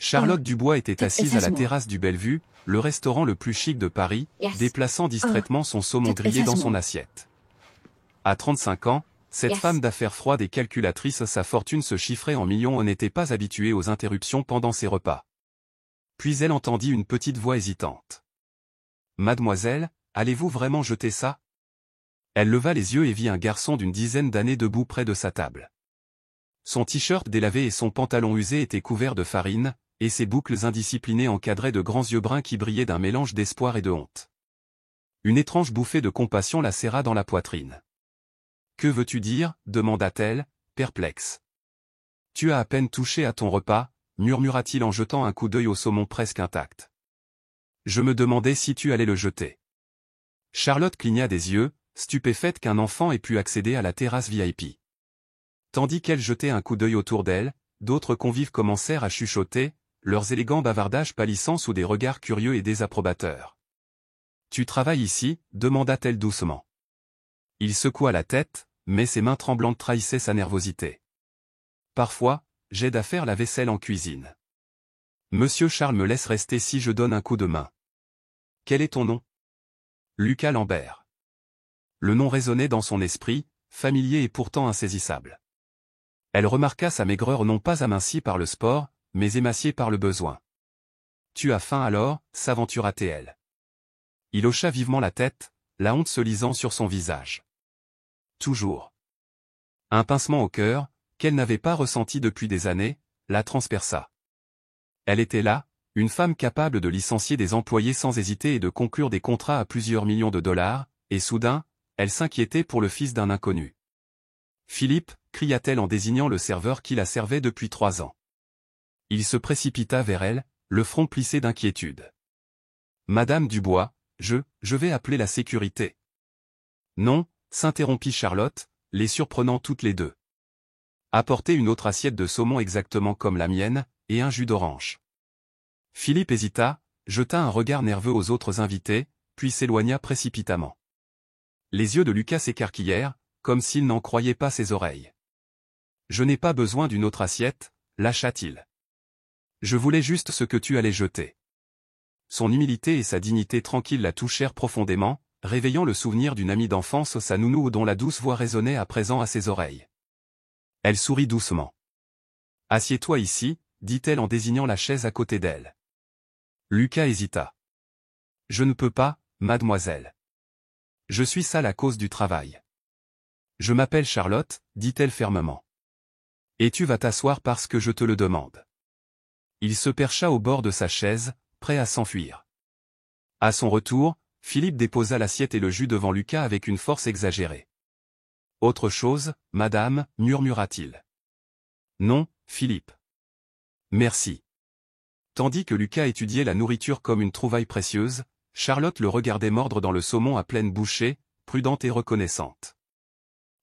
Charlotte Dubois était assise à la terrasse du Bellevue, le restaurant le plus chic de Paris, déplaçant discrètement son saumon grillé dans son assiette. À 35 ans, cette femme d'affaires froide et calculatrice, sa fortune se chiffrait en millions, n'était pas habituée aux interruptions pendant ses repas. Puis elle entendit une petite voix hésitante. « Mademoiselle, allez-vous vraiment jeter ça ?» Elle leva les yeux et vit un garçon d'une dizaine d'années debout près de sa table. Son t-shirt délavé et son pantalon usé étaient couverts de farine, et ses boucles indisciplinées encadraient de grands yeux bruns qui brillaient d'un mélange d'espoir et de honte. Une étrange bouffée de compassion la serra dans la poitrine. « Que veux-tu dire ?» demanda-t-elle, perplexe. « Tu as à peine touché à ton repas » murmura-t-il en jetant un coup d'œil au saumon presque intact. « Je me demandais si tu allais le jeter. » Charlotte cligna des yeux, stupéfaite qu'un enfant ait pu accéder à la terrasse VIP. Tandis qu'elle jetait un coup d'œil autour d'elle, d'autres convives commencèrent à chuchoter, leurs élégants bavardages pâlissant sous des regards curieux et désapprobateurs. « Tu travailles ici ?» demanda-t-elle doucement. Il secoua la tête, mais ses mains tremblantes trahissaient sa nervosité. « Parfois, j'aide à faire la vaisselle en cuisine. Monsieur Charles me laisse rester si je donne un coup de main. »« Quel est ton nom ?»« Lucas Lambert. » Le nom résonnait dans son esprit, familier et pourtant insaisissable. Elle remarqua sa maigreur non pas amincie par le sport, mais émaciée par le besoin. « Tu as faim alors ?» s'aventura-t-elle. Il hocha vivement la tête, la honte se lisant sur son visage. Toujours. Un pincement au cœur, qu'elle n'avait pas ressenti depuis des années, la transperça. Elle était là, une femme capable de licencier des employés sans hésiter et de conclure des contrats à plusieurs millions de dollars, et soudain, elle s'inquiétait pour le fils d'un inconnu. « Philippe » cria-t-elle en désignant le serveur qui la servait depuis 3 ans. Il se précipita vers elle, le front plissé d'inquiétude. « Madame Dubois, je vais appeler la sécurité. »« Non » s'interrompit Charlotte, les surprenant toutes les deux. « Apportez une autre assiette de saumon exactement comme la mienne, et un jus d'orange. » Philippe hésita, jeta un regard nerveux aux autres invités, puis s'éloigna précipitamment. Les yeux de Lucas s'écarquillèrent, comme s'il n'en croyait pas ses oreilles. « Je n'ai pas besoin d'une autre assiette » lâcha-t-il. « Je voulais juste ce que tu allais jeter. » Son humilité et sa dignité tranquille la touchèrent profondément, réveillant le souvenir d'une amie d'enfance, sa nounou dont la douce voix résonnait à présent à ses oreilles. Elle sourit doucement. « Assieds-toi ici » dit-elle en désignant la chaise à côté d'elle. Lucas hésita. « Je ne peux pas, mademoiselle. Je suis sale à cause du travail. »« Je m'appelle Charlotte » dit-elle fermement. « Et tu vas t'asseoir parce que je te le demande. » Il se percha au bord de sa chaise, prêt à s'enfuir. À son retour, Philippe déposa l'assiette et le jus devant Lucas avec une force exagérée. « Autre chose, madame » murmura-t-il. « Non, Philippe. Merci. » Tandis que Lucas étudiait la nourriture comme une trouvaille précieuse, Charlotte le regardait mordre dans le saumon à pleine bouchée, prudente et reconnaissante.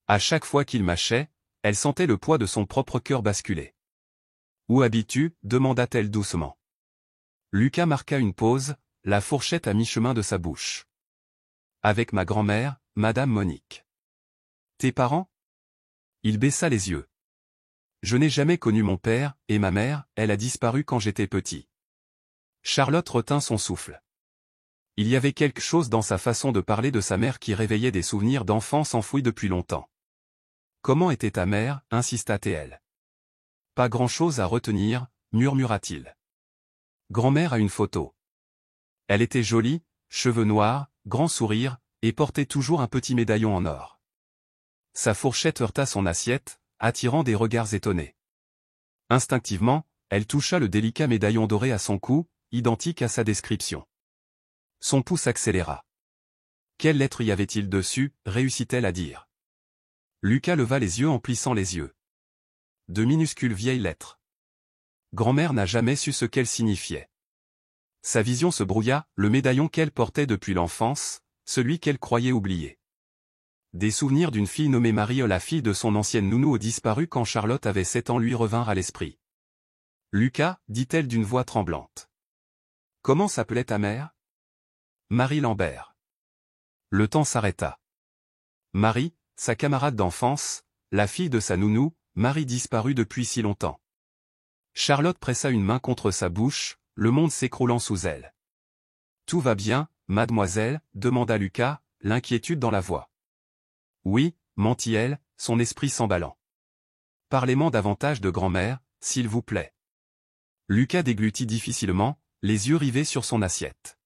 À chaque fois qu'il mâchait, elle sentait le poids de son propre cœur basculer. « Où habites-tu » demanda-t-elle doucement. Lucas marqua une pause, la fourchette à mi-chemin de sa bouche. « Avec ma grand-mère, Madame Monique. »« Tes parents ?» Il baissa les yeux. « Je n'ai jamais connu mon père, et ma mère, elle a disparu quand j'étais petit. » Charlotte retint son souffle. Il y avait quelque chose dans sa façon de parler de sa mère qui réveillait des souvenirs d'enfance enfouis depuis longtemps. « Comment était ta mère » insista-t-elle. « Pas grand-chose à retenir » murmura-t-il. « Grand-mère a une photo. Elle était jolie, cheveux noirs, grand sourire, et portait toujours un petit médaillon en or. » Sa fourchette heurta son assiette, attirant des regards étonnés. Instinctivement, elle toucha le délicat médaillon doré à son cou, identique à sa description. Son pouce accéléra. Quelle lettre y avait-il dessus, réussit-elle à dire. Lucas leva les yeux en plissant les yeux. De minuscules vieilles lettres. Grand-mère n'a jamais su ce qu'elles signifiaient. Sa vision se brouilla, le médaillon qu'elle portait depuis l'enfance, celui qu'elle croyait oublié. Des souvenirs d'une fille nommée Marie, la fille de son ancienne nounou disparue quand Charlotte avait 7 ans, lui revinrent à l'esprit. « Lucas » dit-elle d'une voix tremblante. « Comment s'appelait ta mère ?»« Marie Lambert. » Le temps s'arrêta. Marie, sa camarade d'enfance, la fille de sa nounou, Marie disparue depuis si longtemps. Charlotte pressa une main contre sa bouche, le monde s'écroulant sous elle. Tout va bien, mademoiselle, demanda Lucas, l'inquiétude dans la voix. Oui, mentit-elle, son esprit s'emballant. Parlez-moi davantage de grand-mère, s'il vous plaît. Lucas déglutit difficilement, les yeux rivés sur son assiette.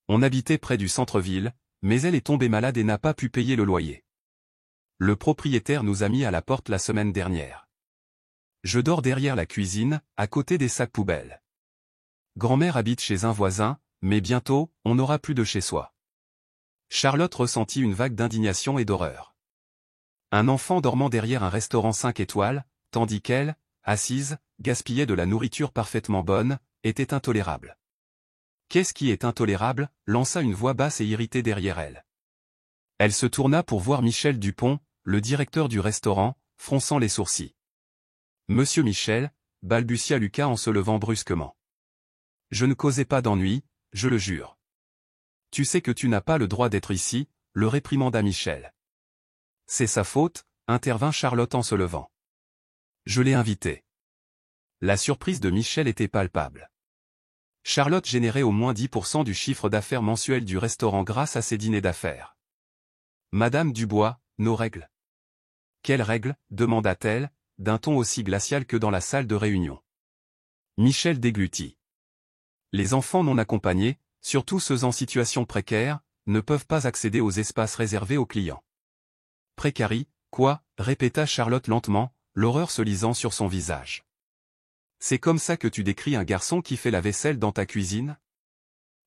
On habitait près du centre-ville, mais elle est tombée malade et n'a pas pu payer le loyer. Le propriétaire nous a mis à la porte la semaine dernière. Je dors derrière la cuisine, à côté des sacs poubelles. Grand-mère habite chez un voisin, mais bientôt, on n'aura plus de chez soi. Charlotte ressentit une vague d'indignation et d'horreur. Un enfant dormant derrière un restaurant 5 étoiles, tandis qu'elle, assise, gaspillait de la nourriture parfaitement bonne, était intolérable. Qu'est-ce qui est intolérable, lança une voix basse et irritée derrière elle. Elle se tourna pour voir Michel Dupont, le directeur du restaurant, fronçant les sourcils. Monsieur Michel, balbutia Lucas en se levant brusquement. Je ne causais pas d'ennui, je le jure. Tu sais que tu n'as pas le droit d'être ici, le réprimanda Michel. C'est sa faute, intervint Charlotte en se levant. Je l'ai invité. La surprise de Michel était palpable. Charlotte générait au moins 10% du chiffre d'affaires mensuel du restaurant grâce à ses dîners d'affaires. Madame Dubois, nos règles. Quelles règles, demanda-t-elle, d'un ton aussi glacial que dans la salle de réunion. Michel déglutit. Les enfants non accompagnés, surtout ceux en situation précaire, ne peuvent pas accéder aux espaces réservés aux clients. Précarie, quoi, répéta Charlotte lentement, l'horreur se lisant sur son visage. C'est comme ça que tu décris un garçon qui fait la vaisselle dans ta cuisine?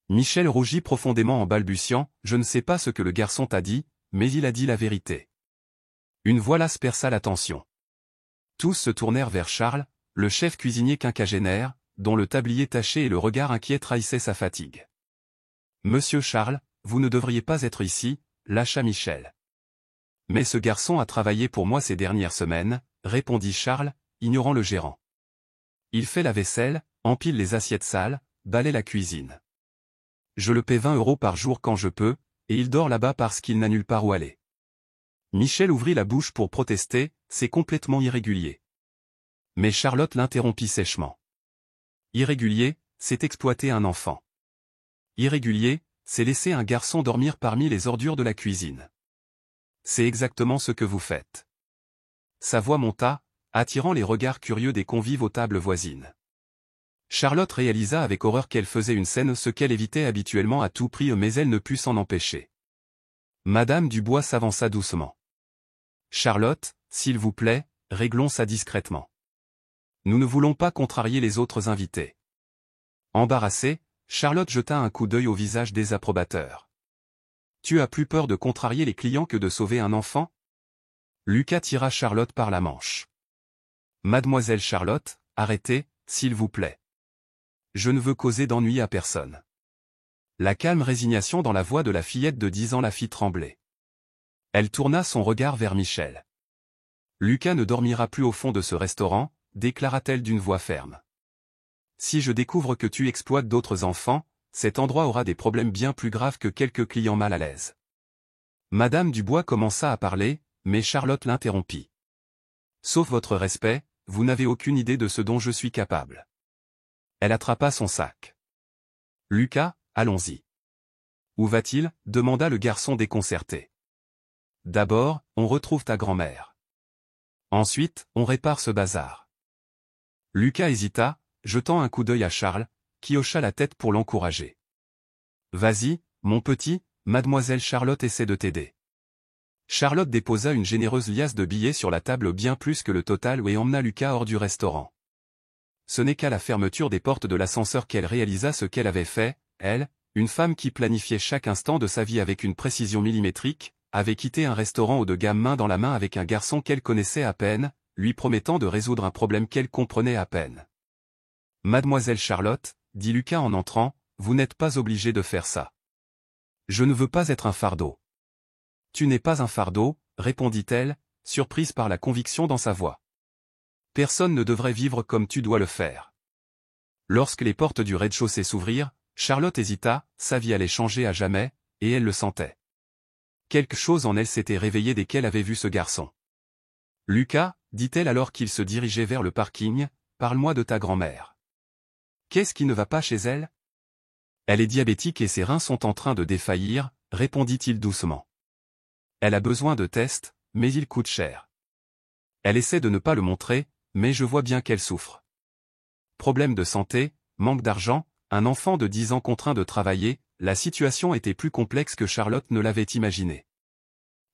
Michel rougit profondément en balbutiant, je ne sais pas ce que le garçon t'a dit, mais il a dit la vérité. Une voix lasse perça l'attention. Tous se tournèrent vers Charles, le chef cuisinier quinquagénaire, dont le tablier taché et le regard inquiet trahissaient sa fatigue. Monsieur Charles, vous ne devriez pas être ici, lâcha Michel. Mais ce garçon a travaillé pour moi ces dernières semaines, répondit Charles, ignorant le gérant. Il fait la vaisselle, empile les assiettes sales, balaie la cuisine. Je le paie 20 € par jour quand je peux, et il dort là-bas parce qu'il n'a nulle part où aller. Michel ouvrit la bouche pour protester, c'est complètement irrégulier. Mais Charlotte l'interrompit sèchement. Irrégulier, c'est exploiter un enfant. Irrégulier, c'est laisser un garçon dormir parmi les ordures de la cuisine. C'est exactement ce que vous faites. Sa voix monta, attirant les regards curieux des convives aux tables voisines. Charlotte réalisa avec horreur qu'elle faisait une scène ce qu'elle évitait habituellement à tout prix mais elle ne put s'en empêcher. Madame Dubois s'avança doucement. Charlotte, s'il vous plaît, réglons ça discrètement. Nous ne voulons pas contrarier les autres invités. Embarrassée, Charlotte jeta un coup d'œil au visage des approbateurs. Tu as plus peur de contrarier les clients que de sauver un enfant? Lucas tira Charlotte par la manche. Mademoiselle Charlotte, arrêtez, s'il vous plaît. Je ne veux causer d'ennui à personne. La calme résignation dans la voix de la fillette de 10 ans la fit trembler. Elle tourna son regard vers Michel. Lucas ne dormira plus au fond de ce restaurant, déclara-t-elle d'une voix ferme. Si je découvre que tu exploites d'autres enfants, cet endroit aura des problèmes bien plus graves que quelques clients mal à l'aise. Madame Dubois commença à parler, mais Charlotte l'interrompit. Sauf votre respect, vous n'avez aucune idée de ce dont je suis capable. Elle attrapa son sac. Lucas, allons-y. Où va-t-il? Demanda le garçon déconcerté. D'abord, on retrouve ta grand-mère. Ensuite, on répare ce bazar. Lucas hésita, jetant un coup d'œil à Charles, qui hocha la tête pour l'encourager. Vas-y, mon petit, mademoiselle Charlotte essaie de t'aider. Charlotte déposa une généreuse liasse de billets sur la table bien plus que le total et emmena Lucas hors du restaurant. Ce n'est qu'à la fermeture des portes de l'ascenseur qu'elle réalisa ce qu'elle avait fait, elle, une femme qui planifiait chaque instant de sa vie avec une précision millimétrique, avait quitté un restaurant haut de gamme main dans la main avec un garçon qu'elle connaissait à peine, lui promettant de résoudre un problème qu'elle comprenait à peine. Mademoiselle Charlotte, dit Lucas en entrant, vous n'êtes pas obligée de faire ça. Je ne veux pas être un fardeau. Tu n'es pas un fardeau, répondit-elle, surprise par la conviction dans sa voix. Personne ne devrait vivre comme tu dois le faire. Lorsque les portes du rez-de-chaussée s'ouvrirent, Charlotte hésita, sa vie allait changer à jamais, et elle le sentait. Quelque chose en elle s'était réveillé dès qu'elle avait vu ce garçon. Lucas, dit-elle alors qu'il se dirigeait vers le parking, parle-moi de ta grand-mère. Qu'est-ce qui ne va pas chez elle? Elle est diabétique et ses reins sont en train de défaillir, répondit-il doucement. Elle a besoin de tests, mais ils coûtent cher. Elle essaie de ne pas le montrer, mais je vois bien qu'elle souffre. Problème de santé, manque d'argent, un enfant de 10 ans contraint de travailler, la situation était plus complexe que Charlotte ne l'avait imaginé.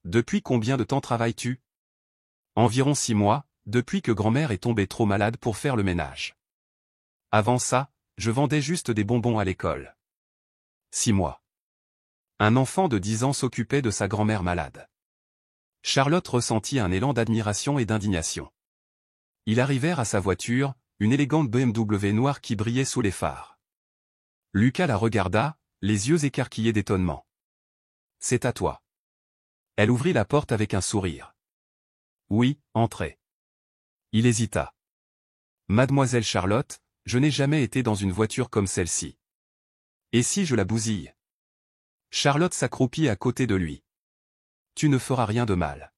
Depuis combien de temps travailles-tu? Environ 6 mois, depuis que grand-mère est tombée trop malade pour faire le ménage. Avant ça, je vendais juste des bonbons à l'école. 6 mois. Un enfant de 10 ans s'occupait de sa grand-mère malade. Charlotte ressentit un élan d'admiration et d'indignation. Ils arrivèrent à sa voiture, une élégante BMW noire qui brillait sous les phares. Lucas la regarda, les yeux écarquillés d'étonnement. « C'est à toi. » Elle ouvrit la porte avec un sourire. « Oui, entrez. » Il hésita. « Mademoiselle Charlotte, je n'ai jamais été dans une voiture comme celle-ci. Et si je la bousille ?» Charlotte s'accroupit à côté de lui. « Tu ne feras rien de mal.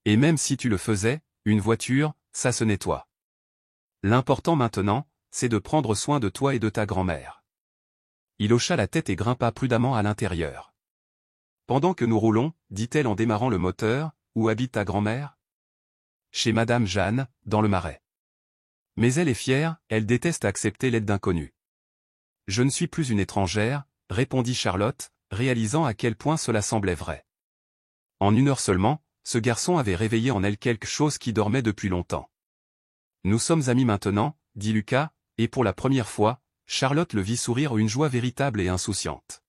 Et même si tu le faisais, une voiture, ça se nettoie. L'important maintenant, c'est de prendre soin de toi et de ta grand-mère. » Il hocha la tête et grimpa prudemment à l'intérieur. « Pendant que nous roulons, dit-elle en démarrant le moteur, où habite ta grand-mère? » Chez Madame Jeanne, dans le Marais. Mais elle est fière, elle déteste accepter l'aide d'inconnus. « Je ne suis plus une étrangère, répondit Charlotte, réalisant à quel point cela semblait vrai. En 1 heure seulement, ce garçon avait réveillé en elle quelque chose qui dormait depuis longtemps. « Nous sommes amis maintenant, dit Lucas, et pour la première fois, Charlotte le vit sourire une joie véritable et insouciante.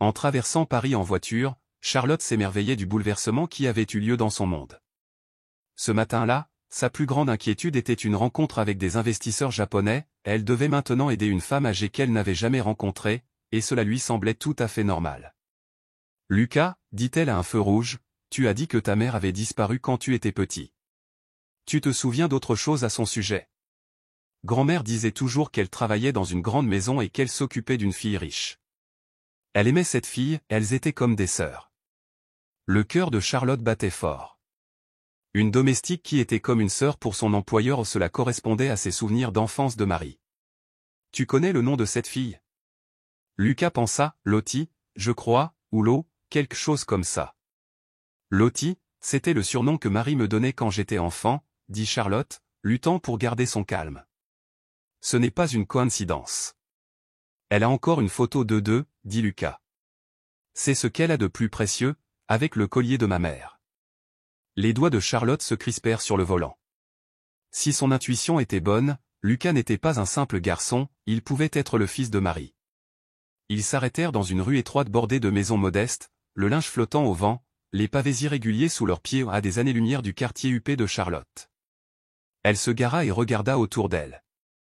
En traversant Paris en voiture, Charlotte s'émerveillait du bouleversement qui avait eu lieu dans son monde. Ce matin-là, sa plus grande inquiétude était une rencontre avec des investisseurs japonais, elle devait maintenant aider une femme âgée qu'elle n'avait jamais rencontrée, et cela lui semblait tout à fait normal. « Lucas, dit-elle à un feu rouge, tu as dit que ta mère avait disparu quand tu étais petit. Tu te souviens d'autre chose à son sujet? Grand-mère disait toujours qu'elle travaillait dans une grande maison et qu'elle s'occupait d'une fille riche. Elle aimait cette fille, elles étaient comme des sœurs. » Le cœur de Charlotte battait fort. Une domestique qui était comme une sœur pour son employeur, cela correspondait à ses souvenirs d'enfance de Marie. « Tu connais le nom de cette fille? » Lucas pensa, Lottie, je crois, ou Lo, quelque chose comme ça. Lottie, c'était le surnom que Marie me donnait quand j'étais enfant, dit Charlotte, luttant pour garder son calme. Ce n'est pas une coïncidence. Elle a encore une photo d'eux, dit Lucas. C'est ce qu'elle a de plus précieux, avec le collier de ma mère. Les doigts de Charlotte se crispèrent sur le volant. Si son intuition était bonne, Lucas n'était pas un simple garçon, il pouvait être le fils de Marie. Ils s'arrêtèrent dans une rue étroite bordée de maisons modestes, le linge flottant au vent, les pavés irréguliers sous leurs pieds à des années-lumière du quartier huppé de Charlotte. Elle se gara et regarda autour d'elle.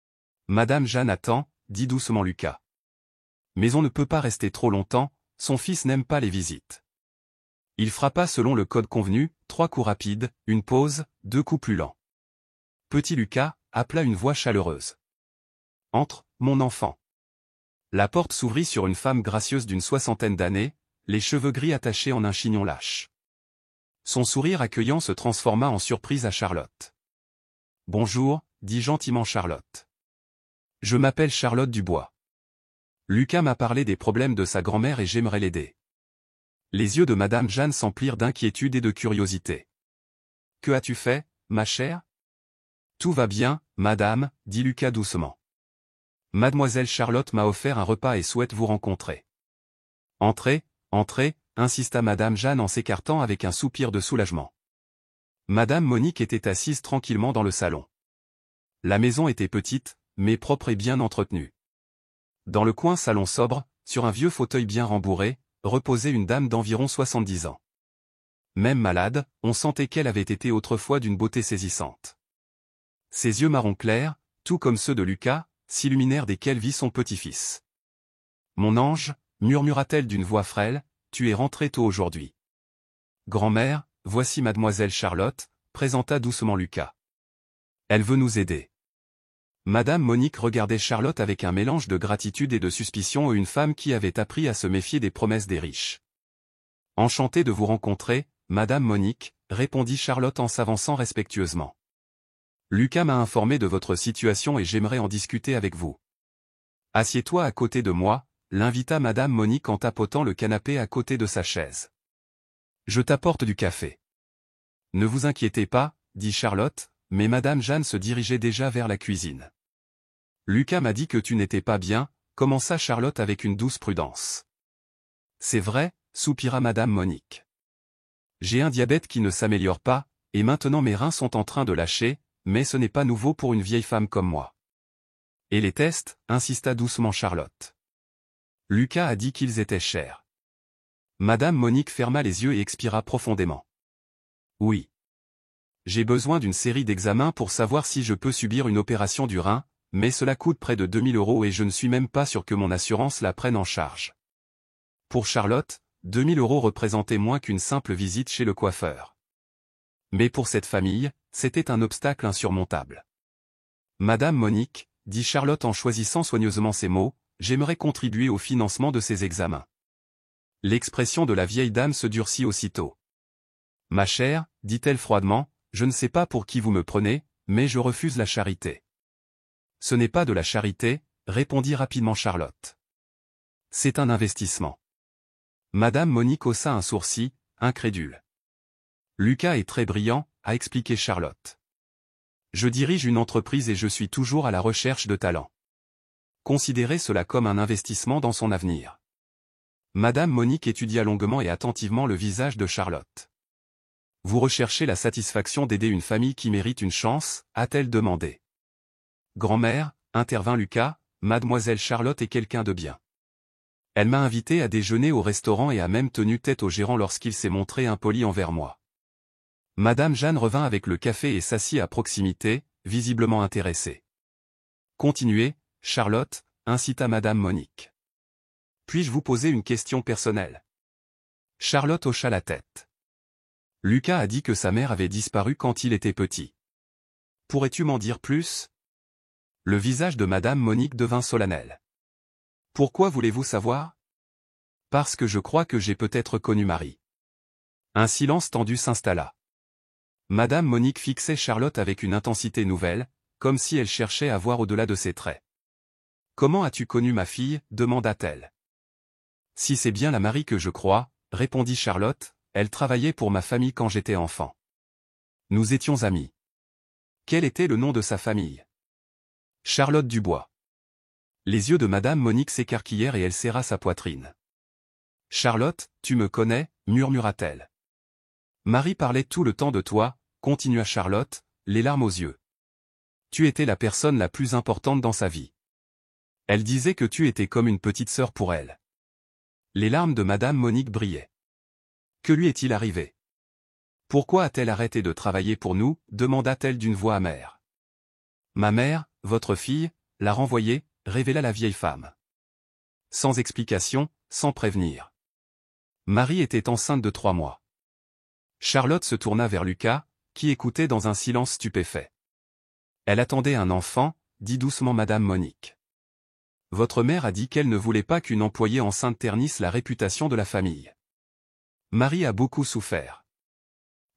« Madame Jeanne attend, » dit doucement Lucas. « Mais on ne peut pas rester trop longtemps, son fils n'aime pas les visites. » Il frappa selon le code convenu, 3 coups rapides, une pause, 2 coups plus lents. « Petit Lucas, » appela une voix chaleureuse. « Entre, mon enfant. » La porte s'ouvrit sur une femme gracieuse d'une 60aine d'années, les cheveux gris attachés en un chignon lâche. Son sourire accueillant se transforma en surprise à Charlotte. « Bonjour, » dit gentiment Charlotte. « Je m'appelle Charlotte Dubois. Lucas m'a parlé des problèmes de sa grand-mère et j'aimerais l'aider. » Les yeux de Madame Jeanne s'emplirent d'inquiétude et de curiosité. « Que as-tu fait, ma chère? »« Tout va bien, madame, » dit Lucas doucement. « Mademoiselle Charlotte m'a offert un repas et souhaite vous rencontrer. »« Entrez, entrez, » insista Madame Jeanne en s'écartant avec un soupir de soulagement. Madame Monique était assise tranquillement dans le salon. La maison était petite, mais propre et bien entretenue. Dans le coin salon sobre, sur un vieux fauteuil bien rembourré, reposait une dame d'environ 70 ans. Même malade, on sentait qu'elle avait été autrefois d'une beauté saisissante. Ses yeux marron clairs, tout comme ceux de Lucas, s'illuminèrent desquels vit son petit-fils. « Mon ange, » murmura-t-elle d'une voix frêle, « tu es rentré tôt aujourd'hui. »« Grand-mère, voici mademoiselle Charlotte, » présenta doucement Lucas. « Elle veut nous aider. » Madame Monique regardait Charlotte avec un mélange de gratitude et de suspicion, une femme qui avait appris à se méfier des promesses des riches. « Enchantée de vous rencontrer, Madame Monique, » répondit Charlotte en s'avançant respectueusement. Lucas m'a informé de votre situation et j'aimerais en discuter avec vous. Assieds-toi à côté de moi, l'invita Madame Monique en tapotant le canapé à côté de sa chaise. Je t'apporte du café. Ne vous inquiétez pas, dit Charlotte, mais Madame Jeanne se dirigeait déjà vers la cuisine. Lucas m'a dit que tu n'étais pas bien, commença Charlotte avec une douce prudence. C'est vrai, soupira Madame Monique. J'ai un diabète qui ne s'améliore pas, et maintenant mes reins sont en train de lâcher, mais ce n'est pas nouveau pour une vieille femme comme moi. Et les tests, insista doucement Charlotte. Lucas a dit qu'ils étaient chers. Madame Monique ferma les yeux et expira profondément. Oui. J'ai besoin d'une série d'examens pour savoir si je peux subir une opération du rein, mais cela coûte près de 2000 € et je ne suis même pas sûr que mon assurance la prenne en charge. Pour Charlotte, 2000 € représentaient moins qu'une simple visite chez le coiffeur. Mais pour cette famille, c'était un obstacle insurmontable. Madame Monique, dit Charlotte en choisissant soigneusement ses mots, j'aimerais contribuer au financement de ces examens. L'expression de la vieille dame se durcit aussitôt. Ma chère, dit-elle froidement, je ne sais pas pour qui vous me prenez, mais je refuse la charité. Ce n'est pas de la charité, répondit rapidement Charlotte. C'est un investissement. Madame Monique haussa un sourcil, incrédule. Lucas est très brillant, a expliqué Charlotte. Je dirige une entreprise et je suis toujours à la recherche de talents. Considérez cela comme un investissement dans son avenir. Madame Monique étudia longuement et attentivement le visage de Charlotte. Vous recherchez la satisfaction d'aider une famille qui mérite une chance, a-t-elle demandé. Grand-mère, intervint Lucas, mademoiselle Charlotte est quelqu'un de bien. Elle m'a invité à déjeuner au restaurant et a même tenu tête au gérant lorsqu'il s'est montré impoli envers moi. Madame Jeanne revint avec le café et s'assit à proximité, visiblement intéressée. Continuez, Charlotte, incita Madame Monique. Puis-je vous poser une question personnelle? Charlotte hocha la tête. Lucas a dit que sa mère avait disparu quand il était petit. Pourrais-tu m'en dire plus? Le visage de Madame Monique devint solennel. Pourquoi voulez-vous savoir? Parce que je crois que j'ai peut-être connu Marie. Un silence tendu s'installa. Madame Monique fixait Charlotte avec une intensité nouvelle, comme si elle cherchait à voir au-delà de ses traits. Comment as-tu connu ma fille? Demanda-t-elle. Si c'est bien la Marie que je crois, répondit Charlotte, elle travaillait pour ma famille quand j'étais enfant. Nous étions amis. Quel était le nom de sa famille? Charlotte Dubois. Les yeux de Madame Monique s'écarquillèrent et elle serra sa poitrine. Charlotte, tu me connais, murmura-t-elle. Marie parlait tout le temps de toi, continua Charlotte, les larmes aux yeux. Tu étais la personne la plus importante dans sa vie. Elle disait que tu étais comme une petite sœur pour elle. Les larmes de Madame Monique brillaient. Que lui est-il arrivé? Pourquoi a-t-elle arrêté de travailler pour nous? Demanda-t-elle d'une voix amère. Ma mère, votre fille, l'a renvoyée, révéla la vieille femme. Sans explication, sans prévenir. Marie était enceinte de 3 mois. Charlotte se tourna vers Lucas, qui écoutait dans un silence stupéfait. Elle attendait un enfant, dit doucement Madame Monique. Votre mère a dit qu'elle ne voulait pas qu'une employée enceinte ternisse la réputation de la famille. Marie a beaucoup souffert.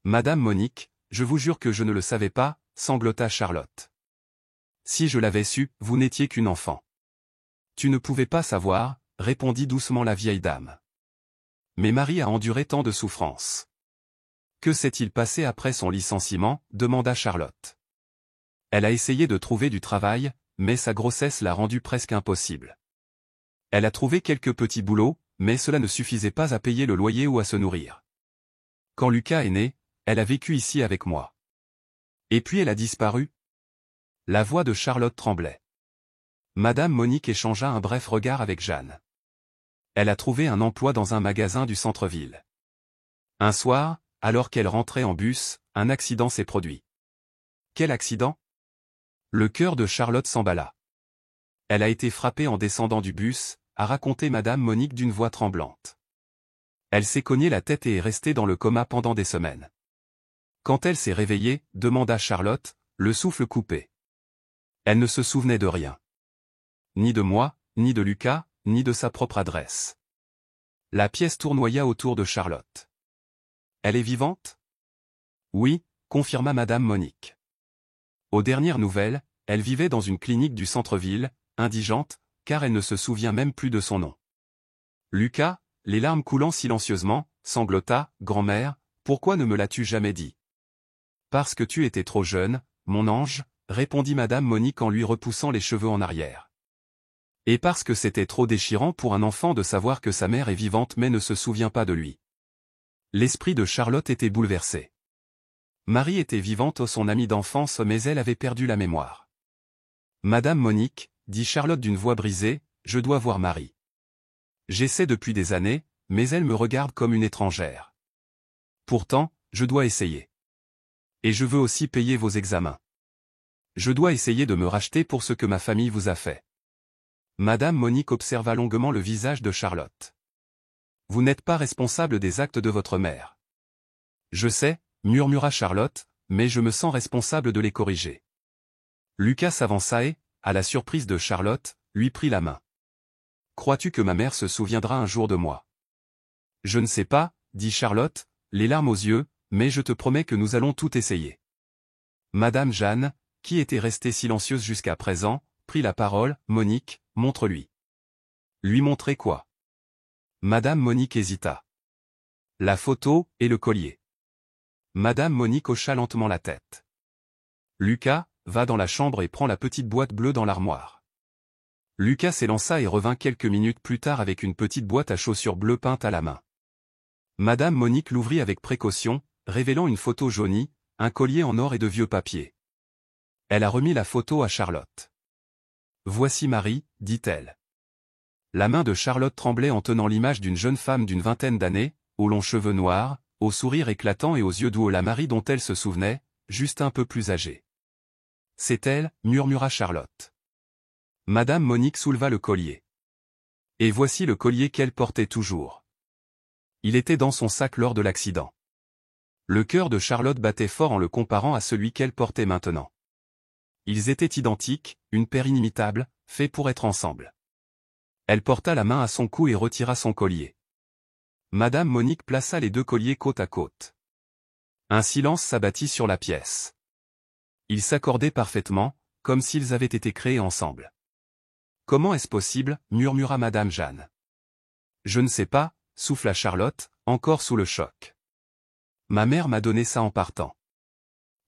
Madame Monique, je vous jure que je ne le savais pas, sanglota Charlotte. Si je l'avais su, vous n'étiez qu'une enfant. Tu ne pouvais pas savoir, répondit doucement la vieille dame. Mais Marie a enduré tant de souffrances. Que s'est-il passé après son licenciement? Demanda Charlotte. Elle a essayé de trouver du travail, mais sa grossesse l'a rendu presque impossible. Elle a trouvé quelques petits boulots, mais cela ne suffisait pas à payer le loyer ou à se nourrir. Quand Lucas est né, elle a vécu ici avec moi. Et puis elle a disparu. La voix de Charlotte tremblait. Madame Monique échangea un bref regard avec Jeanne. Elle a trouvé un emploi dans un magasin du centre-ville. Un soir, alors qu'elle rentrait en bus, un accident s'est produit. Quel accident? Le cœur de Charlotte s'emballa. Elle a été frappée en descendant du bus, a raconté Madame Monique d'une voix tremblante. Elle s'est cognée la tête et est restée dans le coma pendant des semaines. Quand elle s'est réveillée, demanda Charlotte, le souffle coupé. Elle ne se souvenait de rien. Ni de moi, ni de Lucas, ni de sa propre adresse. La pièce tournoya autour de Charlotte. Elle est vivante? Oui, confirma Madame Monique. Aux dernières nouvelles, elle vivait dans une clinique du centre-ville, indigente, car elle ne se souvient même plus de son nom. Lucas, les larmes coulant silencieusement, sanglota, « Grand-mère, pourquoi ne me l'as-tu jamais dit ?»« Parce que tu étais trop jeune, mon ange, » répondit Madame Monique en lui repoussant les cheveux en arrière. Et parce que c'était trop déchirant pour un enfant de savoir que sa mère est vivante mais ne se souvient pas de lui. L'esprit de Charlotte était bouleversé. Marie était vivante, son amie d'enfance, mais elle avait perdu la mémoire. « Madame Monique, » dit Charlotte d'une voix brisée, « je dois voir Marie. J'essaie depuis des années, mais elle me regarde comme une étrangère. Pourtant, je dois essayer. Et je veux aussi payer vos examens. Je dois essayer de me racheter pour ce que ma famille vous a fait. » Madame Monique observa longuement le visage de Charlotte. « Vous n'êtes pas responsable des actes de votre mère. »« Je sais, » murmura Charlotte, « mais je me sens responsable de les corriger. » Lucas s'avança et, à la surprise de Charlotte, lui prit la main. « Crois-tu que ma mère se souviendra un jour de moi ? » « Je ne sais pas, » dit Charlotte, les larmes aux yeux, « mais je te promets que nous allons tout essayer. » Madame Jeanne, qui était restée silencieuse jusqu'à présent, prit la parole. « Monique, montre-lui. » Lui montrer quoi ? Madame Monique hésita. La photo et le collier. Madame Monique hocha lentement la tête. Lucas, va dans la chambre et prends la petite boîte bleue dans l'armoire. Lucas s'élança et revint quelques minutes plus tard avec une petite boîte à chaussures bleues peinte à la main. Madame Monique l'ouvrit avec précaution, révélant une photo jaunie, un collier en or et de vieux papiers. Elle a remis la photo à Charlotte. « Voici Marie, » dit-elle. La main de Charlotte tremblait en tenant l'image d'une jeune femme d'une vingtaine d'années, aux longs cheveux noirs, au sourire éclatant et aux yeux doux, la Marie dont elle se souvenait, juste un peu plus âgée. « C'est elle, » murmura Charlotte. Madame Monique souleva le collier. Et voici le collier qu'elle portait toujours. Il était dans son sac lors de l'accident. Le cœur de Charlotte battait fort en le comparant à celui qu'elle portait maintenant. Ils étaient identiques, une paire inimitable, faits pour être ensemble. Elle porta la main à son cou et retira son collier. Madame Monique plaça les deux colliers côte à côte. Un silence s'abattit sur la pièce. Ils s'accordaient parfaitement, comme s'ils avaient été créés ensemble. « Comment est-ce possible ?» murmura Madame Jeanne. « Je ne sais pas », souffla Charlotte, encore sous le choc. « Ma mère m'a donné ça en partant.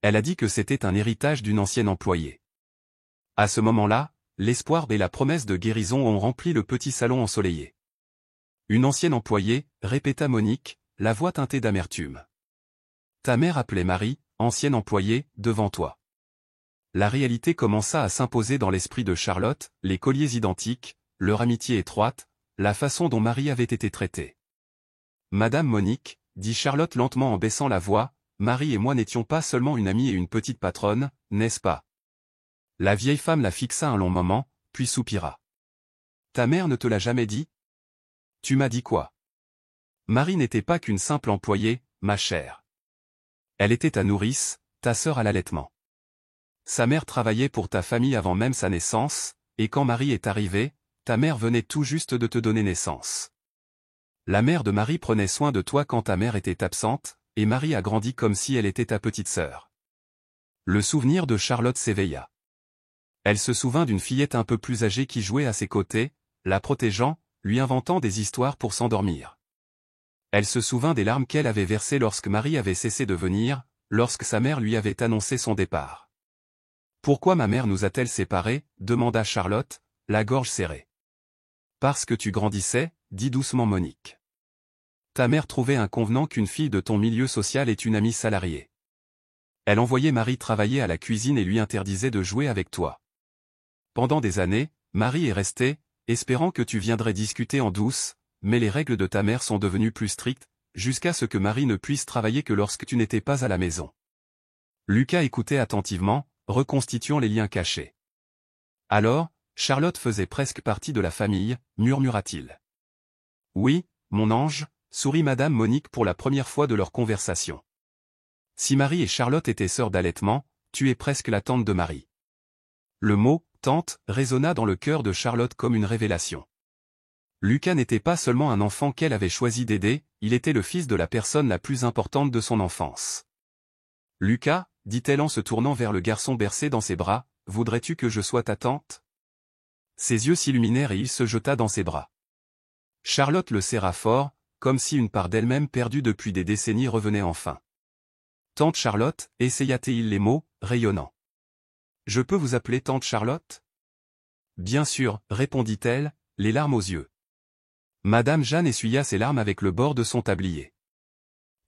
Elle a dit que c'était un héritage d'une ancienne employée. » À ce moment-là, l'espoir et la promesse de guérison ont rempli le petit salon ensoleillé. « Une ancienne employée » répéta Monique, la voix teintée d'amertume. « Ta mère appelait Marie, ancienne employée, devant toi. » La réalité commença à s'imposer dans l'esprit de Charlotte, les colliers identiques, leur amitié étroite, la façon dont Marie avait été traitée. « Madame Monique, » dit Charlotte lentement en baissant la voix, « Marie et moi n'étions pas seulement une amie et une petite patronne, n'est-ce pas ?» La vieille femme la fixa un long moment, puis soupira. « Ta mère ne te l'a jamais dit ? » ?»« Tu m'as dit quoi ? » ?»« Marie n'était pas qu'une simple employée, ma chère. Elle était ta nourrice, ta sœur à l'allaitement. Sa mère travaillait pour ta famille avant même sa naissance, et quand Marie est arrivée, ta mère venait tout juste de te donner naissance. La mère de Marie prenait soin de toi quand ta mère était absente, et Marie a grandi comme si elle était ta petite sœur. » Le souvenir de Charlotte s'éveilla. Elle se souvint d'une fillette un peu plus âgée qui jouait à ses côtés, la protégeant, lui inventant des histoires pour s'endormir. Elle se souvint des larmes qu'elle avait versées lorsque Marie avait cessé de venir, lorsque sa mère lui avait annoncé son départ. « Pourquoi ma mère nous a-t-elle séparés ?» demanda Charlotte, la gorge serrée. « Parce que tu grandissais, » dit doucement Monique. « Ta mère trouvait inconvenant qu'une fille de ton milieu social ait une amie salariée. Elle envoyait Marie travailler à la cuisine et lui interdisait de jouer avec toi. Pendant des années, Marie est restée, espérant que tu viendrais discuter en douce, mais les règles de ta mère sont devenues plus strictes, jusqu'à ce que Marie ne puisse travailler que lorsque tu n'étais pas à la maison. » Lucas écoutait attentivement, reconstituant les liens cachés. « Alors, Charlotte faisait presque partie de la famille, » murmura-t-il. « Oui, mon ange, » sourit Madame Monique pour la première fois de leur conversation. « Si Marie et Charlotte étaient sœurs d'allaitement, tu es presque la tante de Marie. » Le mot « tante » résonna dans le cœur de Charlotte comme une révélation. Lucas n'était pas seulement un enfant qu'elle avait choisi d'aider, il était le fils de la personne la plus importante de son enfance. « Lucas, dit-elle en se tournant vers le garçon bercé dans ses bras, voudrais-tu que je sois ta tante? Ses yeux s'illuminèrent et il se jeta dans ses bras. Charlotte le serra fort, comme si une part d'elle-même perdue depuis des décennies revenait enfin. Tante Charlotte, essaya-t-il les mots, rayonnants. Je peux vous appeler tante Charlotte? Bien sûr, répondit-elle, les larmes aux yeux. Madame Jeanne essuya ses larmes avec le bord de son tablier.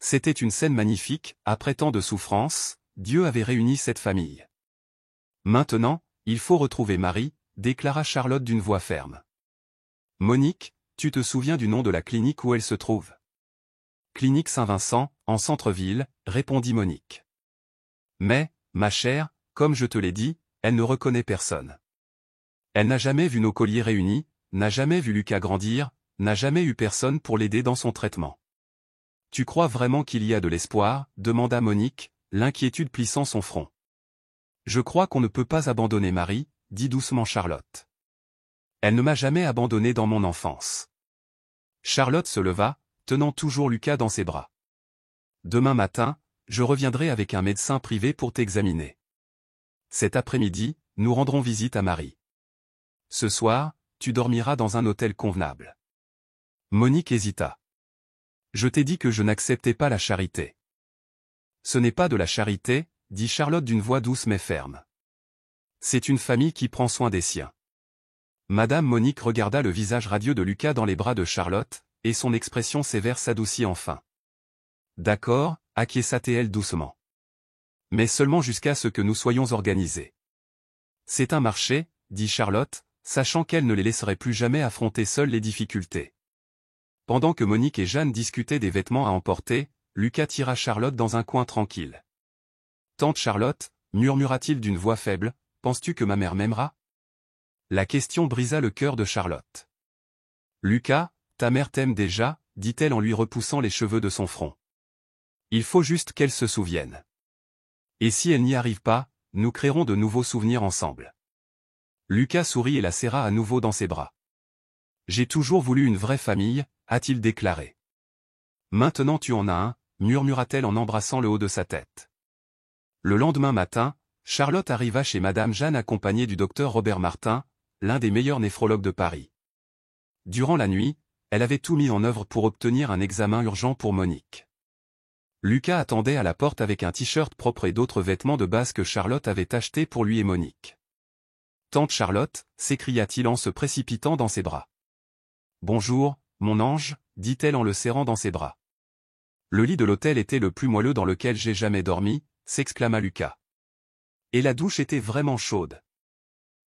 C'était une scène magnifique, après tant de souffrances, Dieu avait réuni cette famille. Maintenant, il faut retrouver Marie, déclara Charlotte d'une voix ferme. Monique, tu te souviens du nom de la clinique où elle se trouve? Clinique Saint-Vincent, en centre-ville, répondit Monique. Mais, ma chère, comme je te l'ai dit, elle ne reconnaît personne. Elle n'a jamais vu nos colliers réunis, n'a jamais vu Lucas grandir, n'a jamais eu personne pour l'aider dans son traitement. Tu crois vraiment qu'il y a de l'espoir? Demanda Monique, l'inquiétude plissant son front. Je crois qu'on ne peut pas abandonner Marie, dit doucement Charlotte. Elle ne m'a jamais abandonné dans mon enfance. Charlotte se leva, tenant toujours Lucas dans ses bras. Demain matin, je reviendrai avec un médecin privé pour t'examiner. Cet après-midi, nous rendrons visite à Marie. Ce soir, tu dormiras dans un hôtel convenable. Monique hésita. Je t'ai dit que je n'acceptais pas la charité. Ce n'est pas de la charité, dit Charlotte d'une voix douce mais ferme. C'est une famille qui prend soin des siens. Madame Monique regarda le visage radieux de Lucas dans les bras de Charlotte, et son expression sévère s'adoucit enfin. D'accord, acquiesça-t-elle doucement. Mais seulement jusqu'à ce que nous soyons organisés. C'est un marché, dit Charlotte, sachant qu'elle ne les laisserait plus jamais affronter seules les difficultés. Pendant que Monique et Jeanne discutaient des vêtements à emporter, Lucas tira Charlotte dans un coin tranquille. Tante Charlotte, murmura-t-il d'une voix faible, penses-tu que ma mère m'aimera? La question brisa le cœur de Charlotte. Lucas, ta mère t'aime déjà, dit-elle en lui repoussant les cheveux de son front. Il faut juste qu'elle se souvienne. Et si elle n'y arrive pas, nous créerons de nouveaux souvenirs ensemble. Lucas sourit et la serra à nouveau dans ses bras. J'ai toujours voulu une vraie famille, a-t-il déclaré. Maintenant tu en as un, murmura-t-elle en embrassant le haut de sa tête. Le lendemain matin, Charlotte arriva chez Madame Jeanne accompagnée du docteur Robert Martin, l'un des meilleurs néphrologues de Paris. Durant la nuit, elle avait tout mis en œuvre pour obtenir un examen urgent pour Monique. Lucas attendait à la porte avec un t-shirt propre et d'autres vêtements de base que Charlotte avait achetés pour lui et Monique. Tante Charlotte, s'écria-t-il en se précipitant dans ses bras. Bonjour, mon ange, dit-elle en le serrant dans ses bras. Le lit de l'hôtel était le plus moelleux dans lequel j'ai jamais dormi, s'exclama Lucas. Et la douche était vraiment chaude.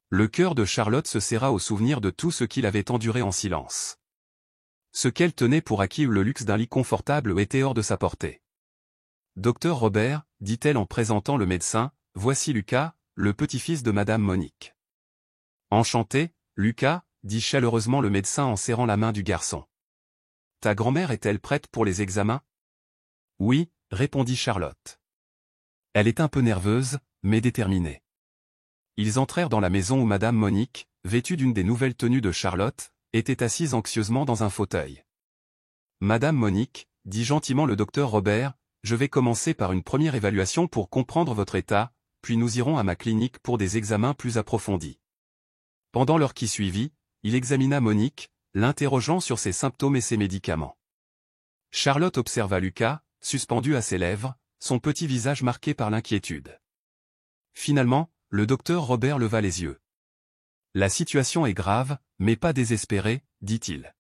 Le cœur de Charlotte se serra au souvenir de tout ce qu'il avait enduré en silence. Ce qu'elle tenait pour acquis, le luxe d'un lit confortable, était hors de sa portée. Docteur Robert, dit-elle en présentant le médecin, voici Lucas, le petit-fils de Madame Monique. Enchanté, Lucas, dit chaleureusement le médecin en serrant la main du garçon. Ta grand-mère est-elle prête pour les examens? Oui, répondit Charlotte. Elle est un peu nerveuse, mais déterminée. Ils entrèrent dans la maison où Madame Monique, vêtue d'une des nouvelles tenues de Charlotte, était assise anxieusement dans un fauteuil. Madame Monique, dit gentiment le docteur Robert, je vais commencer par une première évaluation pour comprendre votre état, puis nous irons à ma clinique pour des examens plus approfondis. Pendant l'heure qui suivit, il examina Monique, l'interrogeant sur ses symptômes et ses médicaments. Charlotte observa Lucas, suspendu à ses lèvres, son petit visage marqué par l'inquiétude. Finalement, le docteur Robert leva les yeux. La situation est grave, mais pas désespérée, dit-il.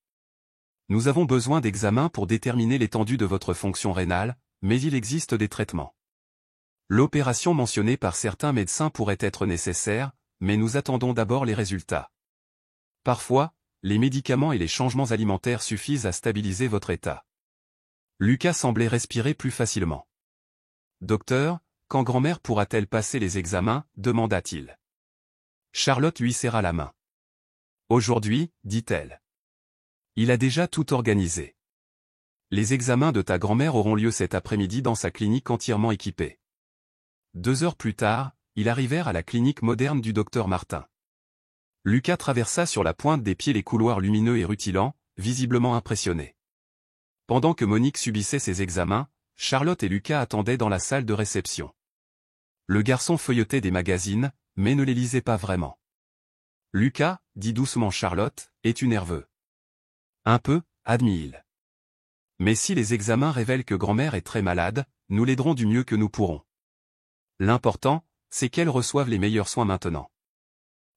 Nous avons besoin d'examens pour déterminer l'étendue de votre fonction rénale, mais il existe des traitements. L'opération mentionnée par certains médecins pourrait être nécessaire, mais nous attendons d'abord les résultats. Parfois, les médicaments et les changements alimentaires suffisent à stabiliser votre état. Lucas semblait respirer plus facilement. Docteur, quand grand-mère pourra-t-elle passer les examens, demanda-t-il. Charlotte lui serra la main. Aujourd'hui, dit-elle. Il a déjà tout organisé. Les examens de ta grand-mère auront lieu cet après-midi dans sa clinique entièrement équipée. 2 heures plus tard, ils arrivèrent à la clinique moderne du docteur Martin. Lucas traversa sur la pointe des pieds les couloirs lumineux et rutilants, visiblement impressionné. Pendant que Monique subissait ses examens, Charlotte et Lucas attendaient dans la salle de réception. Le garçon feuilletait des magazines, mais ne les lisait pas vraiment. Lucas, dit doucement Charlotte, es-tu nerveux? Un peu, admit-il. Mais si les examens révèlent que grand-mère est très malade, nous l'aiderons du mieux que nous pourrons. L'important, c'est qu'elle reçoive les meilleurs soins maintenant.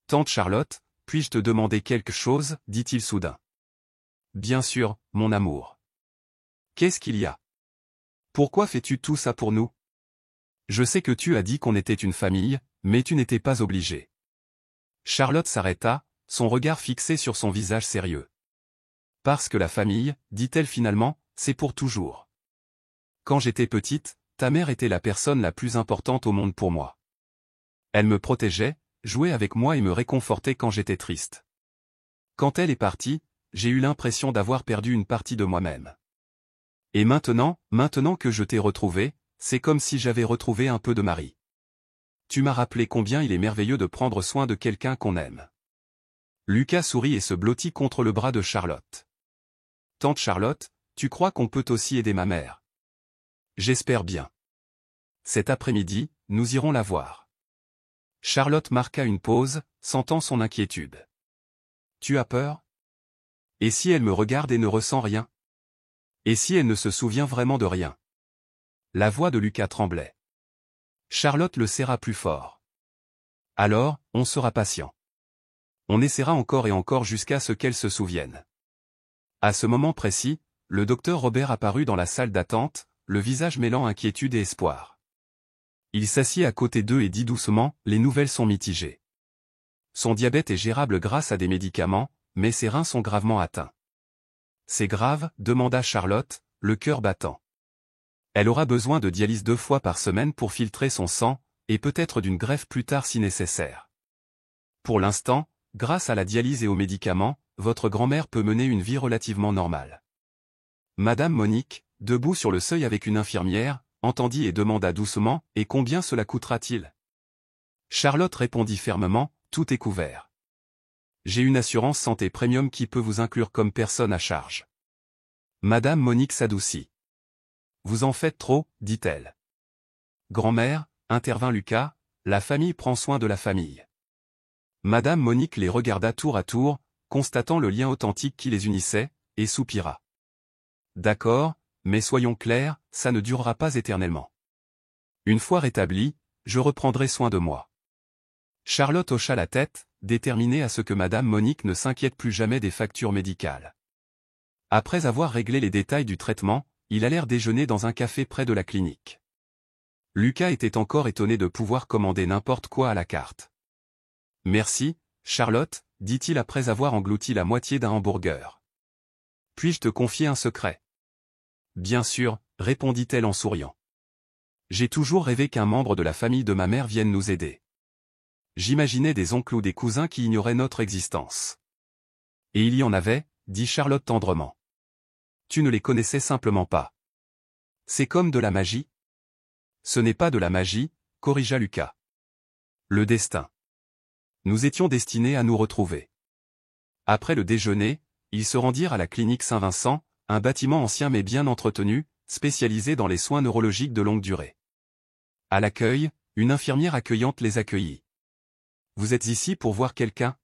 Tante Charlotte, puis-je te demander quelque chose, dit-il soudain. Bien sûr, mon amour. Qu'est-ce qu'il y a? Pourquoi fais-tu tout ça pour nous? Je sais que tu as dit qu'on était une famille, mais tu n'étais pas obligé. Charlotte s'arrêta, son regard fixé sur son visage sérieux. Parce que la famille, dit-elle finalement, c'est pour toujours. Quand j'étais petite, ta mère était la personne la plus importante au monde pour moi. Elle me protégeait, jouait avec moi et me réconfortait quand j'étais triste. Quand elle est partie, j'ai eu l'impression d'avoir perdu une partie de moi-même. Et maintenant que je t'ai retrouvé, c'est comme si j'avais retrouvé un peu de Marie. Tu m'as rappelé combien il est merveilleux de prendre soin de quelqu'un qu'on aime. Lucas sourit et se blottit contre le bras de Charlotte. Tante Charlotte, tu crois qu'on peut aussi aider ma mère? J'espère bien. Cet après-midi, nous irons la voir. Charlotte marqua une pause, sentant son inquiétude. Tu as peur? Et si elle me regarde et ne ressent rien? Et si elle ne se souvient vraiment de rien? La voix de Lucas tremblait. Charlotte le serra plus fort. Alors, on sera patient. On essaiera encore et encore jusqu'à ce qu'elle se souvienne. À ce moment précis, le docteur Robert apparut dans la salle d'attente, le visage mêlant inquiétude et espoir. Il s'assit à côté d'eux et dit doucement, les nouvelles sont mitigées. Son diabète est gérable grâce à des médicaments, mais ses reins sont gravement atteints. C'est grave, demanda Charlotte, le cœur battant. Elle aura besoin de dialyse 2 fois par semaine pour filtrer son sang, et peut-être d'une greffe plus tard si nécessaire. Pour l'instant, grâce à la dialyse et aux médicaments, votre grand-mère peut mener une vie relativement normale. Madame Monique, debout sur le seuil avec une infirmière, entendit et demanda doucement, « Et combien cela coûtera-t-il » Charlotte répondit fermement, « Tout est couvert. J'ai une assurance santé premium qui peut vous inclure comme personne à charge. » Madame Monique s'adoucit. « Vous en faites trop, dit-elle. » Grand-mère, intervint Lucas, la famille prend soin de la famille. Madame Monique les regarda tour à tour, constatant le lien authentique qui les unissait, et soupira. D'accord, mais soyons clairs, ça ne durera pas éternellement. Une fois rétabli, je reprendrai soin de moi. Charlotte hocha la tête, déterminée à ce que Madame Monique ne s'inquiète plus jamais des factures médicales. Après avoir réglé les détails du traitement, ils allèrent déjeuner dans un café près de la clinique. Lucas était encore étonné de pouvoir commander n'importe quoi à la carte. « Merci, Charlotte, dit-il après avoir englouti la moitié d'un hamburger. Puis-je te confier un secret? Bien sûr, répondit-elle en souriant. J'ai toujours rêvé qu'un membre de la famille de ma mère vienne nous aider. J'imaginais des oncles ou des cousins qui ignoraient notre existence. Et il y en avait, dit Charlotte tendrement. Tu ne les connaissais simplement pas. C'est comme de la magie? Ce n'est pas de la magie, corrigea Lucas. Le destin. Nous étions destinés à nous retrouver. Après le déjeuner, ils se rendirent à la clinique Saint-Vincent, un bâtiment ancien mais bien entretenu, spécialisé dans les soins neurologiques de longue durée. À l'accueil, une infirmière accueillante les accueillit. « Vous êtes ici pour voir quelqu'un » ?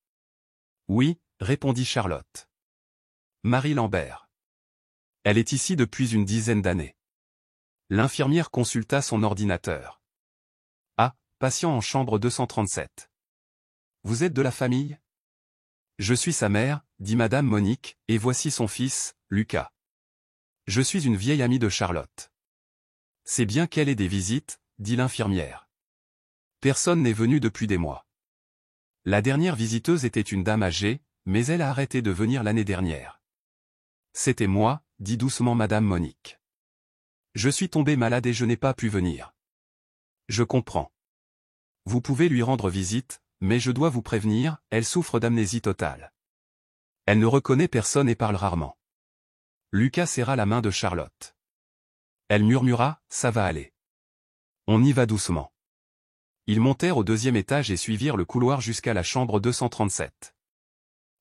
« Oui, répondit Charlotte. Marie Lambert. Elle est ici depuis une dizaine d'années. » L'infirmière consulta son ordinateur. « Ah, patient en chambre 237. Vous êtes de la famille ? » « Je suis sa mère, dit Madame Monique, et voici son fils, Lucas. Je suis une vieille amie de Charlotte. » « C'est bien qu'elle ait des visites, dit l'infirmière. Personne n'est venu depuis des mois. La dernière visiteuse était une dame âgée, mais elle a arrêté de venir l'année dernière. C'était moi, dit doucement Madame Monique. Je suis tombée malade et je n'ai pas pu venir. Je comprends. Vous pouvez lui rendre visite, mais je dois vous prévenir, elle souffre d'amnésie totale. Elle ne reconnaît personne et parle rarement. Lucas serra la main de Charlotte. Elle murmura, ça va aller. On y va doucement. Ils montèrent au 2e étage et suivirent le couloir jusqu'à la chambre 237.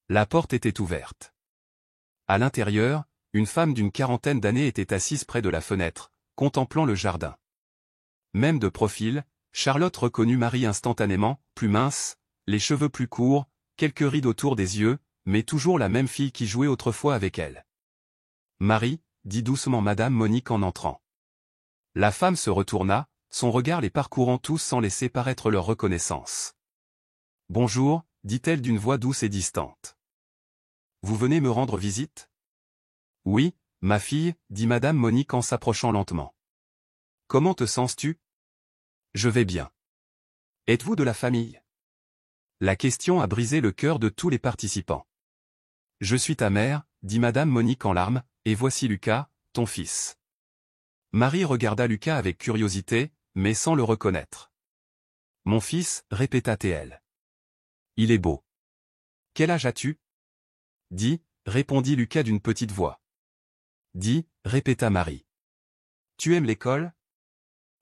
La porte était ouverte. À l'intérieur, une femme d'une quarantaine d'années était assise près de la fenêtre, contemplant le jardin. Même de profil, Charlotte reconnut Marie instantanément, plus mince, les cheveux plus courts, quelques rides autour des yeux, mais toujours la même fille qui jouait autrefois avec elle. « Marie » dit doucement Madame Monique en entrant. La femme se retourna, son regard les parcourant tous sans laisser paraître leur reconnaissance. « Bonjour » dit-elle d'une voix douce et distante. « Vous venez me rendre visite ?»« Oui, ma fille » dit Madame Monique en s'approchant lentement. « Comment te sens-tu ?»« Je vais bien. »« Êtes-vous de la famille ?» La question a brisé le cœur de tous les participants. « Je suis ta mère » dit Madame Monique en larmes, « et voici Lucas, ton fils. » Marie regarda Lucas avec curiosité, mais sans le reconnaître. « Mon fils » répéta-t-elle. « Il est beau. »« Quel âge as-tu » ? ?»« 10 » répondit Lucas d'une petite voix. « 10 » répéta Marie. « Tu aimes l'école »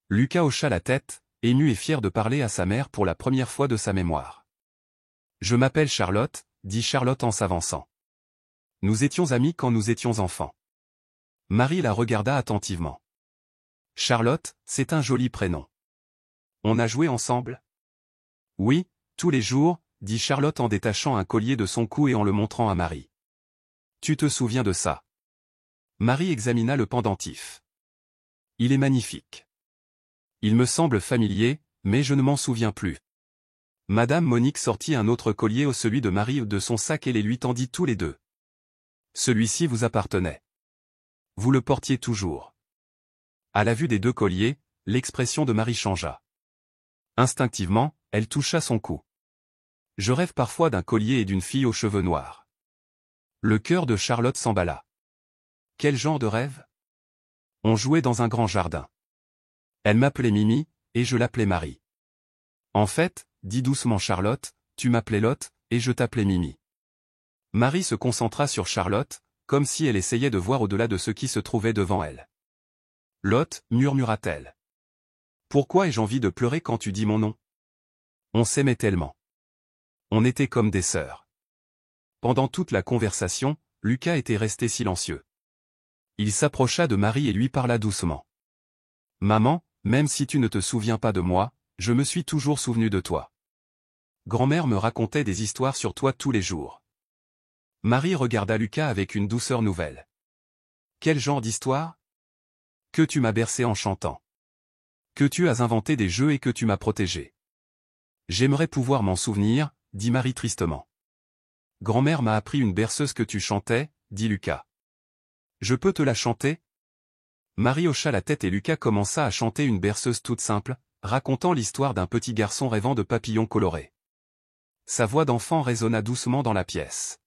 Lucas hocha la tête, ému et fier de parler à sa mère pour la première fois de sa mémoire. « Je m'appelle Charlotte » dit Charlotte en s'avançant. « Nous étions amis quand nous étions enfants. » Marie la regarda attentivement. « Charlotte, c'est un joli prénom. On a joué ensemble ?» « Oui, tous les jours » dit Charlotte en détachant un collier de son cou et en le montrant à Marie. « Tu te souviens de ça ?» Marie examina le pendentif. « Il est magnifique. Il me semble familier, mais je ne m'en souviens plus. » Madame Monique sortit un autre collier celui de Marie de son sac et les lui tendit tous les deux. « Celui-ci vous appartenait. Vous le portiez toujours. » À la vue des deux colliers, l'expression de Marie changea. Instinctivement, elle toucha son cou. « Je rêve parfois d'un collier et d'une fille aux cheveux noirs. » Le cœur de Charlotte s'emballa. « Quel genre de rêve ?» On jouait dans un grand jardin. Elle m'appelait Mimi, et je l'appelais Marie. « En fait, dit doucement Charlotte, tu m'appelais Lotte, et je t'appelais Mimi. » Marie se concentra sur Charlotte, comme si elle essayait de voir au-delà de ce qui se trouvait devant elle. « Lotte, murmura-t-elle. Pourquoi ai-je envie de pleurer quand tu dis mon nom ? On s'aimait tellement. On était comme des sœurs. » Pendant toute la conversation, Lucas était resté silencieux. Il s'approcha de Marie et lui parla doucement. « Maman, même si tu ne te souviens pas de moi, je me suis toujours souvenu de toi. Grand-mère me racontait des histoires sur toi tous les jours. » Marie regarda Lucas avec une douceur nouvelle. « Quel genre d'histoire ? Que tu m'as bercé en chantant. Que tu as inventé des jeux et que tu m'as protégé. J'aimerais pouvoir m'en souvenir, dit Marie tristement. Grand-mère m'a appris une berceuse que tu chantais, dit Lucas. Je peux te la chanter ? Marie hocha la tête et Lucas commença à chanter une berceuse toute simple, racontant l'histoire d'un petit garçon rêvant de papillons colorés. Sa voix d'enfant résonna doucement dans la pièce.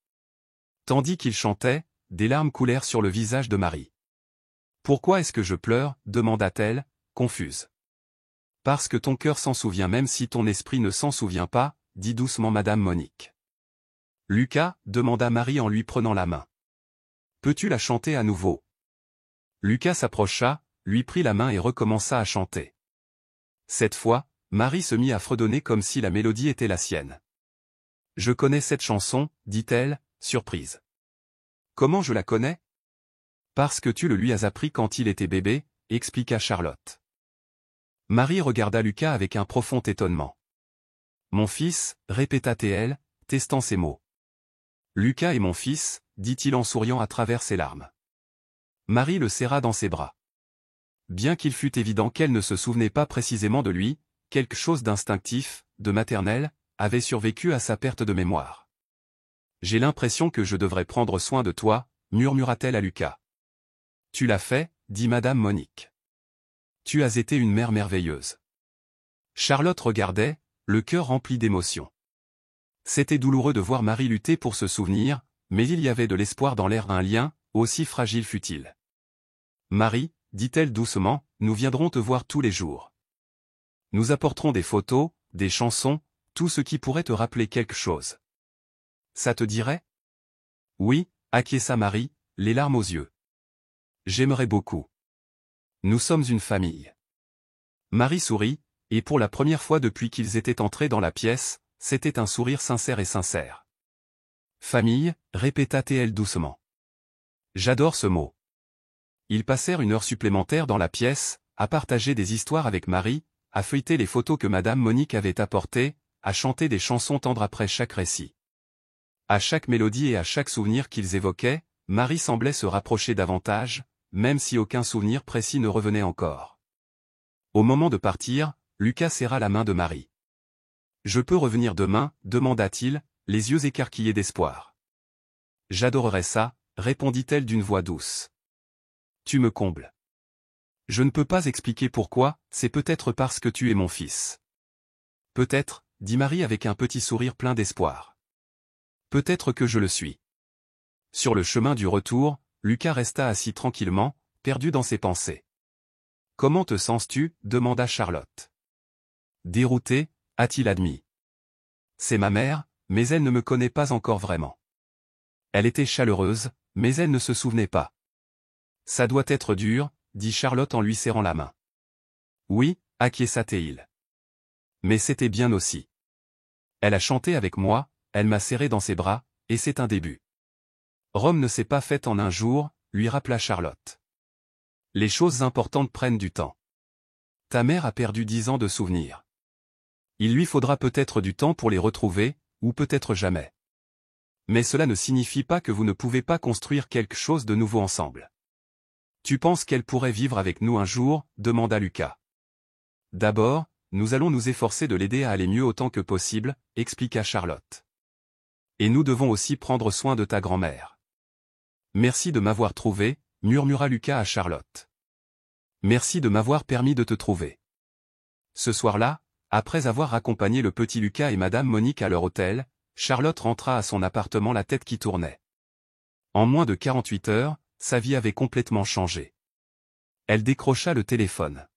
Tandis qu'il chantait, des larmes coulèrent sur le visage de Marie. « Pourquoi est-ce que je pleure ?» demanda-t-elle, confuse. « Parce que ton cœur s'en souvient même si ton esprit ne s'en souvient pas, dit doucement Madame Monique. »« Lucas ?» demanda Marie en lui prenant la main. « Peux-tu la chanter à nouveau ?» Lucas s'approcha, lui prit la main et recommença à chanter. Cette fois, Marie se mit à fredonner comme si la mélodie était la sienne. « Je connais cette chanson, dit-elle, surprise. »« Comment je la connais ? » ?»« Parce que tu le lui as appris quand il était bébé, » expliqua Charlotte. Marie regarda Lucas avec un profond étonnement. « Mon fils » répéta-t-elle, testant ses mots. « Lucas est mon fils » dit-il en souriant à travers ses larmes. Marie le serra dans ses bras. Bien qu'il fût évident qu'elle ne se souvenait pas précisément de lui, quelque chose d'instinctif, de maternel, avait survécu à sa perte de mémoire. « J'ai l'impression que je devrais prendre soin de toi » murmura-t-elle à Lucas. « Tu l'as fait » dit Madame Monique. « Tu as été une mère merveilleuse. » Charlotte regardait, le cœur rempli d'émotion. C'était douloureux de voir Marie lutter pour se souvenir, mais il y avait de l'espoir dans l'air, un lien, aussi fragile fût-il. « Marie, dit-elle doucement, nous viendrons te voir tous les jours. Nous apporterons des photos, des chansons, tout ce qui pourrait te rappeler quelque chose. Ça te dirait ? » Oui, acquiesça Marie, les larmes aux yeux. J'aimerais beaucoup. Nous sommes une famille. Marie sourit, et pour la première fois depuis qu'ils étaient entrés dans la pièce, c'était un sourire sincère et sincère. Famille, répéta-t-elle doucement. J'adore ce mot. Ils passèrent une heure supplémentaire dans la pièce, à partager des histoires avec Marie, à feuilleter les photos que Madame Monique avait apportées, à chanter des chansons tendres après chaque récit. À chaque mélodie et à chaque souvenir qu'ils évoquaient, Marie semblait se rapprocher davantage, même si aucun souvenir précis ne revenait encore. Au moment de partir, Lucas serra la main de Marie. « Je peux revenir demain ?» demanda-t-il, les yeux écarquillés d'espoir. « J'adorerais ça », répondit-elle d'une voix douce. « Tu me combles. Je ne peux pas expliquer pourquoi, c'est peut-être parce que tu es mon fils. » « Peut-être, » dit Marie avec un petit sourire plein d'espoir. « Peut-être que je le suis. » Sur le chemin du retour, Lucas resta assis tranquillement, perdu dans ses pensées. « Comment te sens-tu » demanda Charlotte. Dérouté, a-t-il admis. C'est ma mère, mais elle ne me connaît pas encore vraiment. Elle était chaleureuse, mais elle ne se souvenait pas. Ça doit être dur, dit Charlotte en lui serrant la main. Oui, acquiesça Théil. Mais c'était bien aussi. Elle a chanté avec moi, elle m'a serré dans ses bras, et c'est un début. Rome ne s'est pas faite en un jour, lui rappela Charlotte. Les choses importantes prennent du temps. Ta mère a perdu 10 ans de souvenirs. Il lui faudra peut-être du temps pour les retrouver, ou peut-être jamais. Mais cela ne signifie pas que vous ne pouvez pas construire quelque chose de nouveau ensemble. Tu penses qu'elle pourrait vivre avec nous un jour, demanda Lucas. D'abord, nous allons nous efforcer de l'aider à aller mieux autant que possible, expliqua Charlotte. Et nous devons aussi prendre soin de ta grand-mère. Merci de m'avoir trouvé, murmura Lucas à Charlotte. Merci de m'avoir permis de te trouver. Ce soir-là, après avoir accompagné le petit Lucas et Madame Monique à leur hôtel, Charlotte rentra à son appartement la tête qui tournait. En moins de 48 heures, sa vie avait complètement changé. Elle décrocha le téléphone.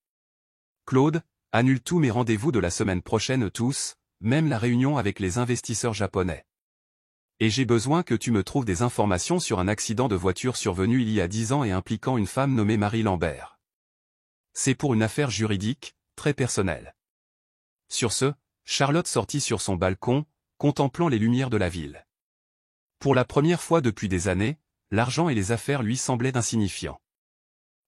Claude, annule tous mes rendez-vous de la semaine prochaine tous, même la réunion avec les investisseurs japonais. Et j'ai besoin que tu me trouves des informations sur un accident de voiture survenu il y a 10 ans et impliquant une femme nommée Marie Lambert. C'est pour une affaire juridique, très personnelle. Sur ce, Charlotte sortit sur son balcon, contemplant les lumières de la ville. Pour la première fois depuis des années, l'argent et les affaires lui semblaient insignifiants.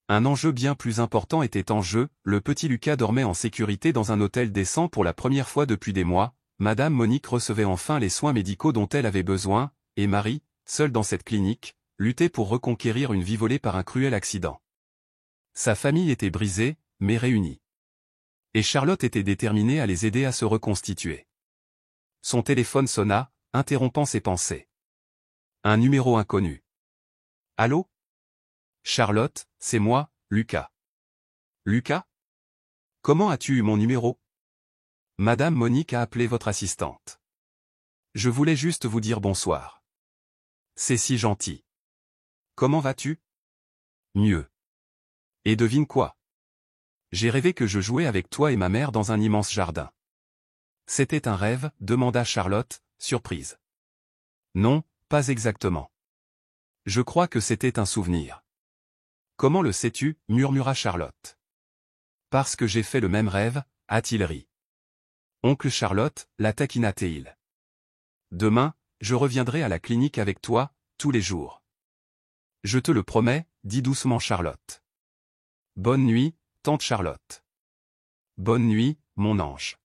Un enjeu bien plus important était en jeu, le petit Lucas dormait en sécurité dans un hôtel décent pour la première fois depuis des mois, Madame Monique recevait enfin les soins médicaux dont elle avait besoin, et Marie, seule dans cette clinique, luttait pour reconquérir une vie volée par un cruel accident. Sa famille était brisée, mais réunie. Et Charlotte était déterminée à les aider à se reconstituer. Son téléphone sonna, interrompant ses pensées. Un numéro inconnu. Allô ? Charlotte, c'est moi, Lucas. Lucas ? Comment as-tu eu mon numéro ? Madame Monique a appelé votre assistante. Je voulais juste vous dire bonsoir. C'est si gentil. Comment vas-tu ? Mieux. Et devine quoi ? J'ai rêvé que je jouais avec toi et ma mère dans un immense jardin. C'était un rêve, demanda Charlotte, surprise. Non, pas exactement. Je crois que c'était un souvenir. Comment le sais-tu ? Murmura Charlotte. Parce que j'ai fait le même rêve, a-t-il ri. Oncle Charlotte, la taquina Théil. Demain, je reviendrai à la clinique avec toi, tous les jours. Je te le promets, dit doucement Charlotte. Bonne nuit, tante Charlotte. Bonne nuit, mon ange.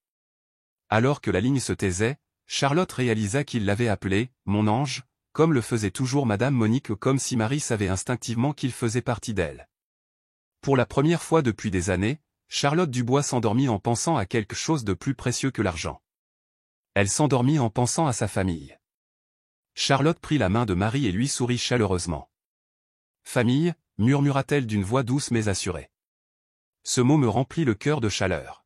Alors que la ligne se taisait, Charlotte réalisa qu'il l'avait appelé « mon ange », comme le faisait toujours Madame Monique, comme si Marie savait instinctivement qu'il faisait partie d'elle. Pour la première fois depuis des années, Charlotte Dubois s'endormit en pensant à quelque chose de plus précieux que l'argent. Elle s'endormit en pensant à sa famille. Charlotte prit la main de Marie et lui sourit chaleureusement. « Famille », murmura-t-elle d'une voix douce mais assurée. Ce mot me remplit le cœur de chaleur.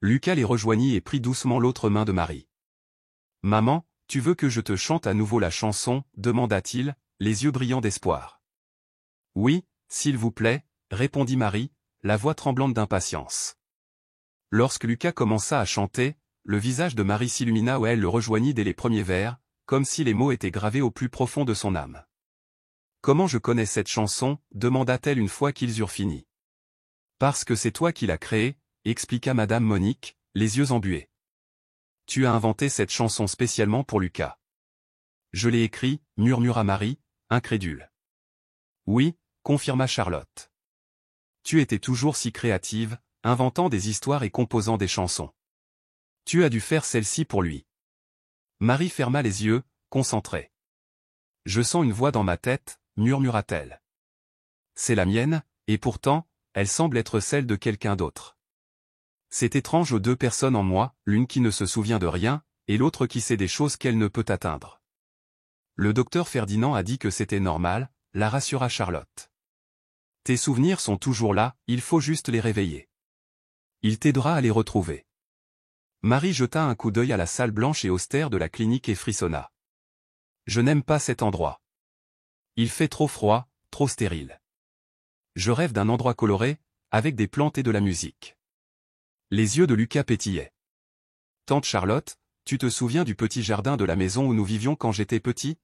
Lucas les rejoignit et prit doucement l'autre main de Marie. « Maman, tu veux que je te chante à nouveau la chanson ?» demanda-t-il, les yeux brillants d'espoir. « Oui, s'il vous plaît », répondit Marie, la voix tremblante d'impatience. Lorsque Lucas commença à chanter, le visage de Marie s'illumina et elle le rejoignit dès les premiers vers, comme si les mots étaient gravés au plus profond de son âme. « Comment je connais cette chanson ?» demanda-t-elle une fois qu'ils eurent fini. « Parce que c'est toi qui l'as créée », expliqua Madame Monique, les yeux embués. « Tu as inventé cette chanson spécialement pour Lucas. »« Je l'ai écrit », murmura Marie, incrédule. « Oui », confirma Charlotte. « Tu étais toujours si créative, inventant des histoires et composant des chansons. Tu as dû faire celle-ci pour lui. Marie ferma les yeux, concentrée. Je sens une voix dans ma tête, murmura-t-elle. C'est la mienne, et pourtant, elle semble être celle de quelqu'un d'autre. C'est étrange aux deux personnes en moi, l'une qui ne se souvient de rien, et l'autre qui sait des choses qu'elle ne peut atteindre. Le docteur Ferdinand a dit que c'était normal, la rassura Charlotte. Tes souvenirs sont toujours là, il faut juste les réveiller. Il t'aidera à les retrouver. Marie jeta un coup d'œil à la salle blanche et austère de la clinique et frissonna. Je n'aime pas cet endroit. Il fait trop froid, trop stérile. Je rêve d'un endroit coloré, avec des plantes et de la musique. Les yeux de Lucas pétillaient. Tante Charlotte, tu te souviens du petit jardin de la maison où nous vivions quand j'étais petit?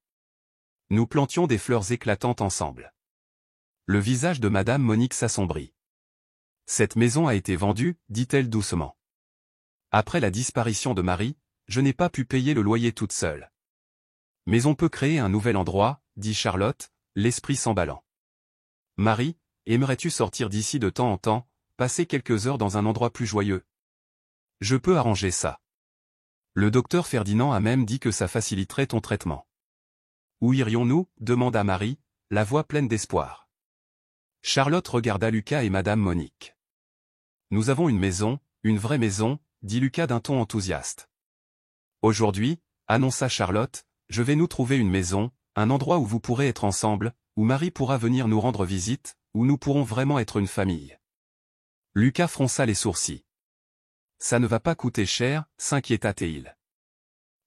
Nous plantions des fleurs éclatantes ensemble. Le visage de Madame Monique s'assombrit. Cette maison a été vendue, dit-elle doucement. Après la disparition de Marie, je n'ai pas pu payer le loyer toute seule. Mais on peut créer un nouvel endroit, dit Charlotte, l'esprit s'emballant. Marie, aimerais-tu sortir d'ici de temps en temps, passer quelques heures dans un endroit plus joyeux? Je peux arranger ça. Le docteur Ferdinand a même dit que ça faciliterait ton traitement. Où irions-nous? Demanda Marie, la voix pleine d'espoir. Charlotte regarda Lucas et Madame Monique. Nous avons une maison, une vraie maison, dit Lucas d'un ton enthousiaste. Aujourd'hui, annonça Charlotte, je vais nous trouver une maison, un endroit où vous pourrez être ensemble, où Marie pourra venir nous rendre visite, où nous pourrons vraiment être une famille. Lucas fronça les sourcils. Ça ne va pas coûter cher, s'inquiéta Théil.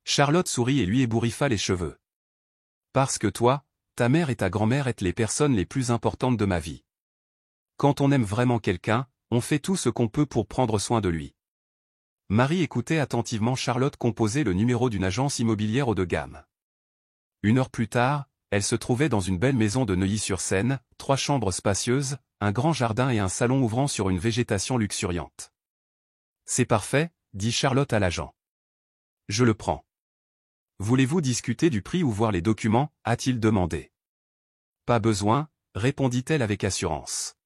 Charlotte sourit et lui ébouriffa les cheveux. Parce que toi, ta mère et ta grand-mère êtes les personnes les plus importantes de ma vie. Quand on aime vraiment quelqu'un, on fait tout ce qu'on peut pour prendre soin de lui. Marie écoutait attentivement Charlotte composer le numéro d'une agence immobilière haut de gamme. 1 heure plus tard, elle se trouvait dans une belle maison de Neuilly-sur-Seine, 3 chambres spacieuses, un grand jardin et un salon ouvrant sur une végétation luxuriante. C'est parfait, dit Charlotte à l'agent. Je le prends. Voulez-vous discuter du prix ou voir les documents, a-t-il demandé. Pas besoin, répondit-elle avec assurance.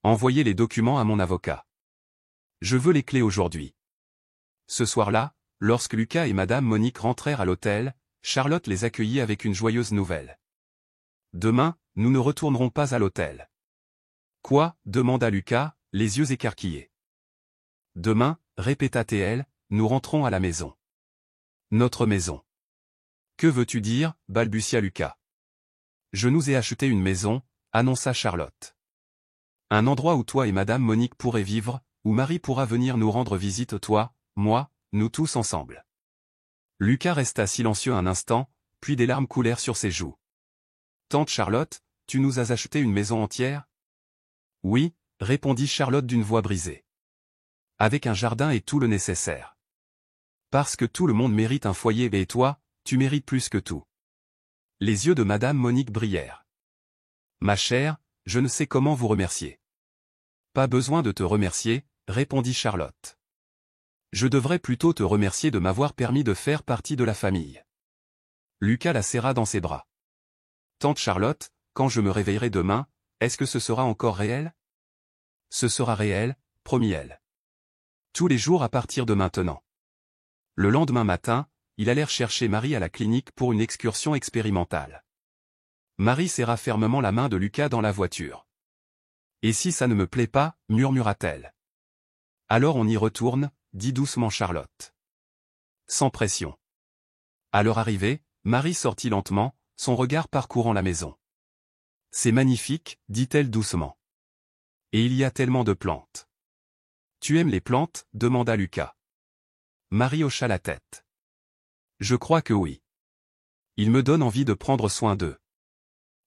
Envoyez les documents à mon avocat. Je veux les clés aujourd'hui. Ce soir-là, lorsque Lucas et Madame Monique rentrèrent à l'hôtel, Charlotte les accueillit avec une joyeuse nouvelle. Demain, nous ne retournerons pas à l'hôtel. Quoi? Demanda Lucas, les yeux écarquillés. Demain, répéta-t-elle, nous rentrons à la maison. Notre maison. Que veux-tu dire? Balbutia Lucas. Je nous ai acheté une maison, annonça Charlotte. Un endroit où toi et Madame Monique pourraient vivre, où Marie pourra venir nous rendre visite, toi, moi, nous tous ensemble. Lucas resta silencieux un instant, puis des larmes coulèrent sur ses joues. Tante Charlotte, tu nous as acheté une maison entière? Oui, répondit Charlotte d'une voix brisée. Avec un jardin et tout le nécessaire. Parce que tout le monde mérite un foyer et toi, tu mérites plus que tout. Les yeux de Madame Monique brillèrent. Ma chère, je ne sais comment vous remercier. Pas besoin de te remercier, répondit Charlotte. Je devrais plutôt te remercier de m'avoir permis de faire partie de la famille. Lucas la serra dans ses bras. Tante Charlotte, quand je me réveillerai demain, est-ce que ce sera encore réel? Ce sera réel, promit-elle. Tous les jours à partir de maintenant. Le lendemain matin, ils allèrent chercher Marie à la clinique pour une excursion expérimentale. Marie serra fermement la main de Lucas dans la voiture. Et si ça ne me plaît pas, murmura-t-elle. Alors on y retourne, dit doucement Charlotte. Sans pression. À leur arrivée, Marie sortit lentement, son regard parcourant la maison. C'est magnifique, dit-elle doucement. Et il y a tellement de plantes. Tu aimes les plantes? Demanda Lucas. Marie hocha la tête. Je crois que oui. Il me donne envie de prendre soin d'eux.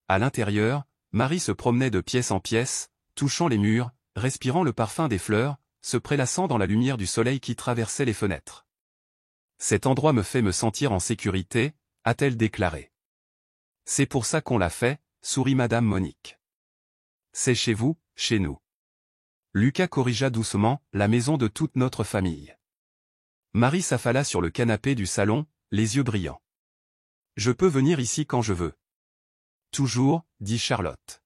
À l'intérieur, Marie se promenait de pièce en pièce, touchant les murs, respirant le parfum des fleurs, se prélassant dans la lumière du soleil qui traversait les fenêtres. Cet endroit me fait me sentir en sécurité, a-t-elle déclaré. C'est pour ça qu'on l'a fait, sourit Madame Monique. C'est chez vous, chez nous. Lucas corrigea doucement, la maison de toute notre famille. Marie s'affala sur le canapé du salon, les yeux brillants. Je peux venir ici quand je veux. Toujours, dit Charlotte.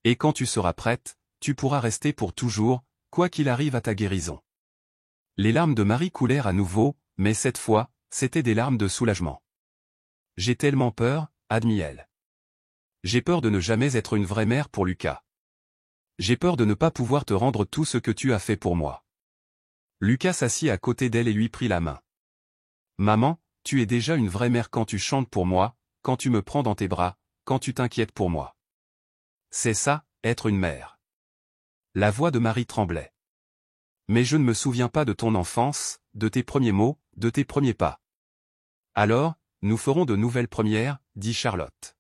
Et quand tu seras prête, tu pourras rester pour toujours, quoi qu'il arrive à ta guérison. Les larmes de Marie coulèrent à nouveau, mais cette fois, c'étaient des larmes de soulagement. J'ai tellement peur, admit-elle. J'ai peur de ne jamais être une vraie mère pour Lucas. J'ai peur de ne pas pouvoir te rendre tout ce que tu as fait pour moi. Lucas s'assit à côté d'elle et lui prit la main. Maman, tu es déjà une vraie mère quand tu chantes pour moi, quand tu me prends dans tes bras, quand tu t'inquiètes pour moi. C'est ça, être une mère. La voix de Marie tremblait. Mais je ne me souviens pas de ton enfance, de tes premiers mots, de tes premiers pas. Alors, nous ferons de nouvelles premières, dit Charlotte.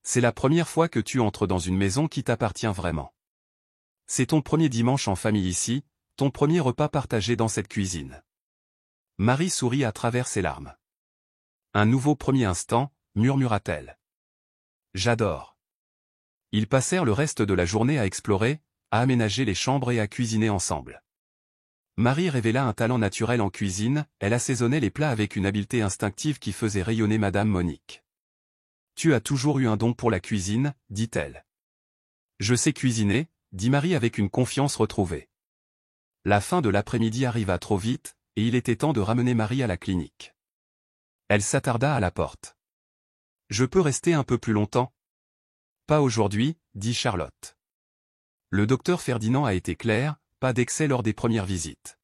C'est la première fois que tu entres dans une maison qui t'appartient vraiment. C'est ton premier dimanche en famille ici, ton premier repas partagé dans cette cuisine. Marie sourit à travers ses larmes. Un nouveau premier instant, murmura-t-elle. J'adore. Ils passèrent le reste de la journée à explorer, à aménager les chambres et à cuisiner ensemble. Marie révéla un talent naturel en cuisine, elle assaisonnait les plats avec une habileté instinctive qui faisait rayonner Madame Monique. Tu as toujours eu un don pour la cuisine, dit-elle. Je sais cuisiner, dit Marie avec une confiance retrouvée. La fin de l'après-midi arriva trop vite, et il était temps de ramener Marie à la clinique. Elle s'attarda à la porte. Je peux rester un peu plus longtemps? Pas aujourd'hui, dit Charlotte. Le docteur Ferdinand a été clair, pas d'excès lors des premières visites.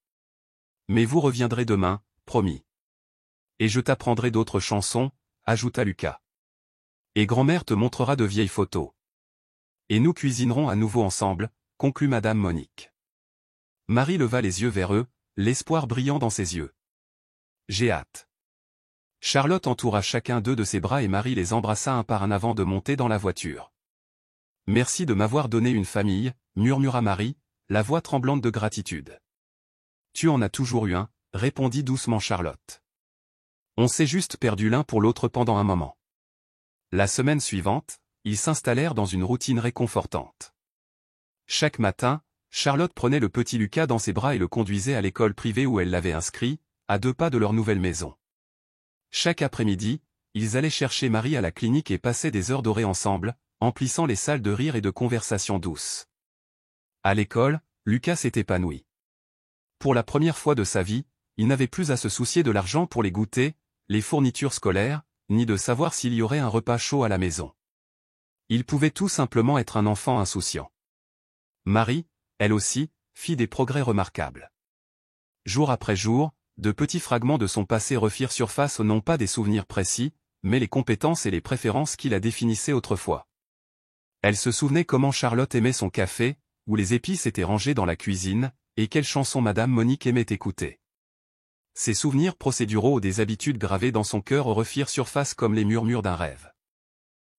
Mais vous reviendrez demain, promis. Et je t'apprendrai d'autres chansons, ajouta Lucas. Et grand-mère te montrera de vieilles photos. Et nous cuisinerons à nouveau ensemble, conclut Madame Monique. Marie leva les yeux vers eux, l'espoir brillant dans ses yeux. J'ai hâte. Charlotte entoura chacun d'eux de ses bras et Marie les embrassa un par un avant de monter dans la voiture. Merci de m'avoir donné une famille, murmura Marie, la voix tremblante de gratitude. Tu en as toujours eu un, répondit doucement Charlotte. On s'est juste perdu l'un pour l'autre pendant un moment. La semaine suivante, ils s'installèrent dans une routine réconfortante. Chaque matin, Charlotte prenait le petit Lucas dans ses bras et le conduisait à l'école privée où elle l'avait inscrit, à 2 pas de leur nouvelle maison. Chaque après-midi, ils allaient chercher Marie à la clinique et passaient des heures dorées ensemble, emplissant les salles de rire et de conversations douces. À l'école, Lucas s'est épanoui. Pour la première fois de sa vie, il n'avait plus à se soucier de l'argent pour les goûters, les fournitures scolaires, ni de savoir s'il y aurait un repas chaud à la maison. Il pouvait tout simplement être un enfant insouciant. Marie, elle aussi, fit des progrès remarquables. Jour après jour, de petits fragments de son passé refirent surface non pas des souvenirs précis, mais les compétences et les préférences qui la définissaient autrefois. Elle se souvenait comment Charlotte aimait son café, où les épices étaient rangées dans la cuisine, et quelles chansons Madame Monique aimait écouter. Ces souvenirs procéduraux ou des habitudes gravées dans son cœur refirent surface comme les murmures d'un rêve.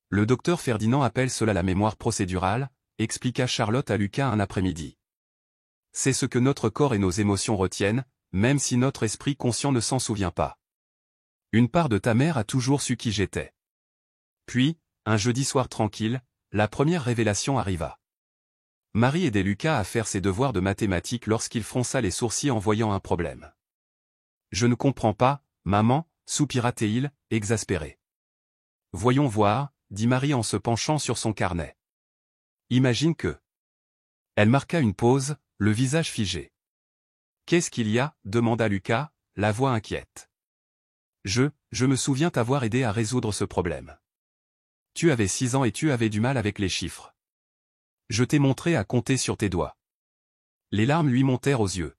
Le docteur Ferdinand appelle cela la mémoire procédurale, expliqua Charlotte à Lucas un après-midi. C'est ce que notre corps et nos émotions retiennent, même si notre esprit conscient ne s'en souvient pas. Une part de ta mère a toujours su qui j'étais. Puis, un jeudi soir tranquille, la première révélation arriva. Marie aidait Lucas à faire ses devoirs de mathématiques lorsqu'il fronça les sourcils en voyant un problème. Je ne comprends pas, maman, soupira-t-il, exaspéré. Voyons voir, dit Marie en se penchant sur son carnet. Imagine que. Elle marqua une pause, le visage figé. Qu'est-ce qu'il y a, demanda Lucas, la voix inquiète. Je me souviens t'avoir aidé à résoudre ce problème. Tu avais 6 ans et tu avais du mal avec les chiffres. Je t'ai montré à compter sur tes doigts. Les larmes lui montèrent aux yeux.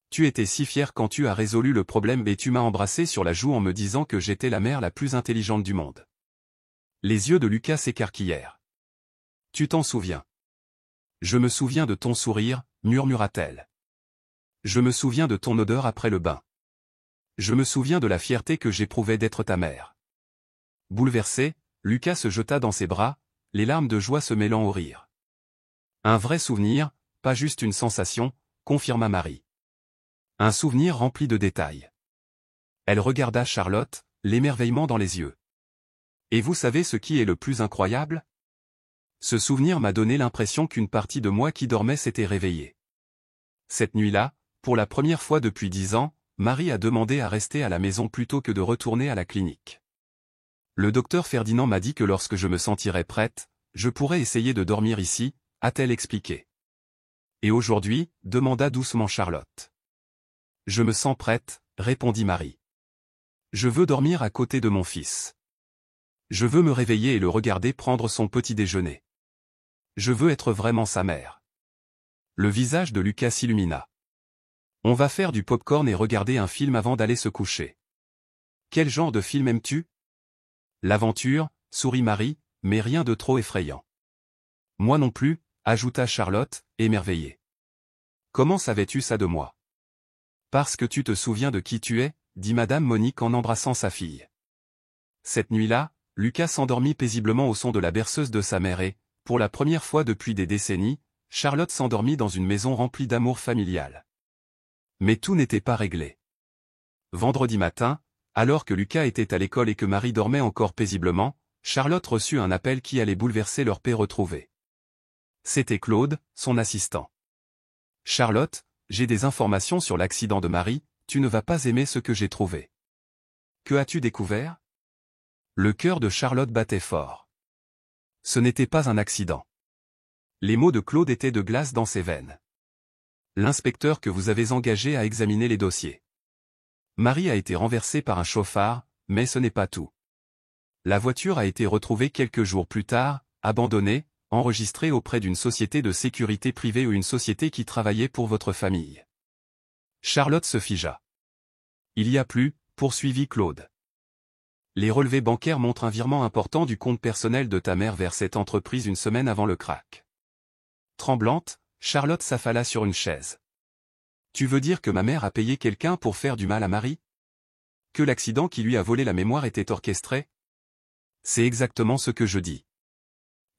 Tu étais si fier quand tu as résolu le problème et tu m'as embrassé sur la joue en me disant que j'étais la mère la plus intelligente du monde. Les yeux de Lucas s'écarquillèrent. Tu t'en souviens. Je me souviens de ton sourire, murmura-t-elle. Je me souviens de ton odeur après le bain. Je me souviens de la fierté que j'éprouvais d'être ta mère. Bouleversé, Lucas se jeta dans ses bras, les larmes de joie se mêlant au rire. Un vrai souvenir, pas juste une sensation, confirma Marie. Un souvenir rempli de détails. Elle regarda Charlotte, l'émerveillement dans les yeux. Et vous savez ce qui est le plus incroyable? Ce souvenir m'a donné l'impression qu'une partie de moi qui dormait s'était réveillée. Cette nuit-là, pour la première fois depuis 10 ans, Marie a demandé à rester à la maison plutôt que de retourner à la clinique. Le docteur Ferdinand m'a dit que lorsque je me sentirais prête, je pourrais essayer de dormir ici, a-t-elle expliqué. Et aujourd'hui, demanda doucement Charlotte. Je me sens prête, répondit Marie. Je veux dormir à côté de mon fils. Je veux me réveiller et le regarder prendre son petit déjeuner. Je veux être vraiment sa mère. Le visage de Lucas s'illumina. On va faire du popcorn et regarder un film avant d'aller se coucher. Quel genre de film aimes-tu? L'aventure, sourit Marie, mais rien de trop effrayant. Moi non plus, ajouta Charlotte, émerveillée. Comment savais-tu ça de moi? Parce que tu te souviens de qui tu es, dit Madame Monique en embrassant sa fille. Cette nuit-là, Lucas s'endormit paisiblement au son de la berceuse de sa mère et, pour la première fois depuis des décennies, Charlotte s'endormit dans une maison remplie d'amour familial. Mais tout n'était pas réglé. Vendredi matin, alors que Lucas était à l'école et que Marie dormait encore paisiblement, Charlotte reçut un appel qui allait bouleverser leur paix retrouvée. C'était Claude, son assistant. « Charlotte, j'ai des informations sur l'accident de Marie, tu ne vas pas aimer ce que j'ai trouvé. » « Que as-tu découvert ?» Le cœur de Charlotte battait fort. Ce n'était pas un accident. Les mots de Claude étaient de glace dans ses veines. L'inspecteur que vous avez engagé a examiné les dossiers. Marie a été renversée par un chauffard, mais ce n'est pas tout. La voiture a été retrouvée quelques jours plus tard, abandonnée, enregistrée auprès d'une société de sécurité privée ou une société qui travaillait pour votre famille. Charlotte se figea. Il y a plus, poursuivit Claude. Les relevés bancaires montrent un virement important du compte personnel de ta mère vers cette entreprise une semaine avant le krach. Tremblante, Charlotte s'affala sur une chaise. Tu veux dire que ma mère a payé quelqu'un pour faire du mal à Marie? Que l'accident qui lui a volé la mémoire était orchestré? C'est exactement ce que je dis.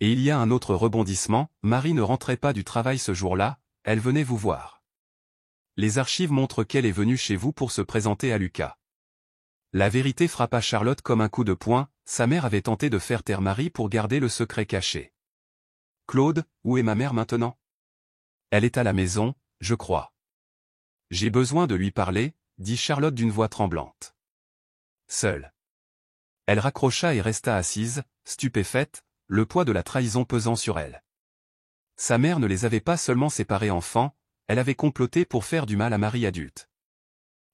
Et il y a un autre rebondissement, Marie ne rentrait pas du travail ce jour-là, elle venait vous voir. Les archives montrent qu'elle est venue chez vous pour se présenter à Lucas. La vérité frappa Charlotte comme un coup de poing, sa mère avait tenté de faire taire Marie pour garder le secret caché. Claude, où est ma mère maintenant? Elle est à la maison, je crois. J'ai besoin de lui parler, dit Charlotte d'une voix tremblante. Seule. Elle raccrocha et resta assise, stupéfaite, le poids de la trahison pesant sur elle. Sa mère ne les avait pas seulement séparés enfants, elle avait comploté pour faire du mal à Marie adulte.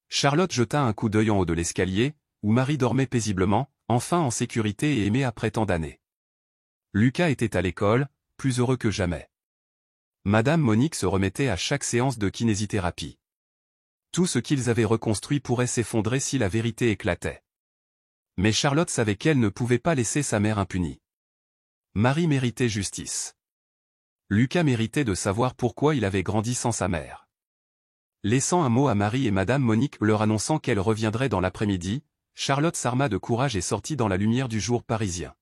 Charlotte jeta un coup d'œil en haut de l'escalier, où Marie dormait paisiblement, enfin en sécurité et aimée après tant d'années. Lucas était à l'école, plus heureux que jamais. Madame Monique se remettait à chaque séance de kinésithérapie. Tout ce qu'ils avaient reconstruit pourrait s'effondrer si la vérité éclatait. Mais Charlotte savait qu'elle ne pouvait pas laisser sa mère impunie. Marie méritait justice. Lucas méritait de savoir pourquoi il avait grandi sans sa mère. Laissant un mot à Marie et Madame Monique leur annonçant qu'elle reviendrait dans l'après-midi, Charlotte s'arma de courage et sortit dans la lumière du jour parisien.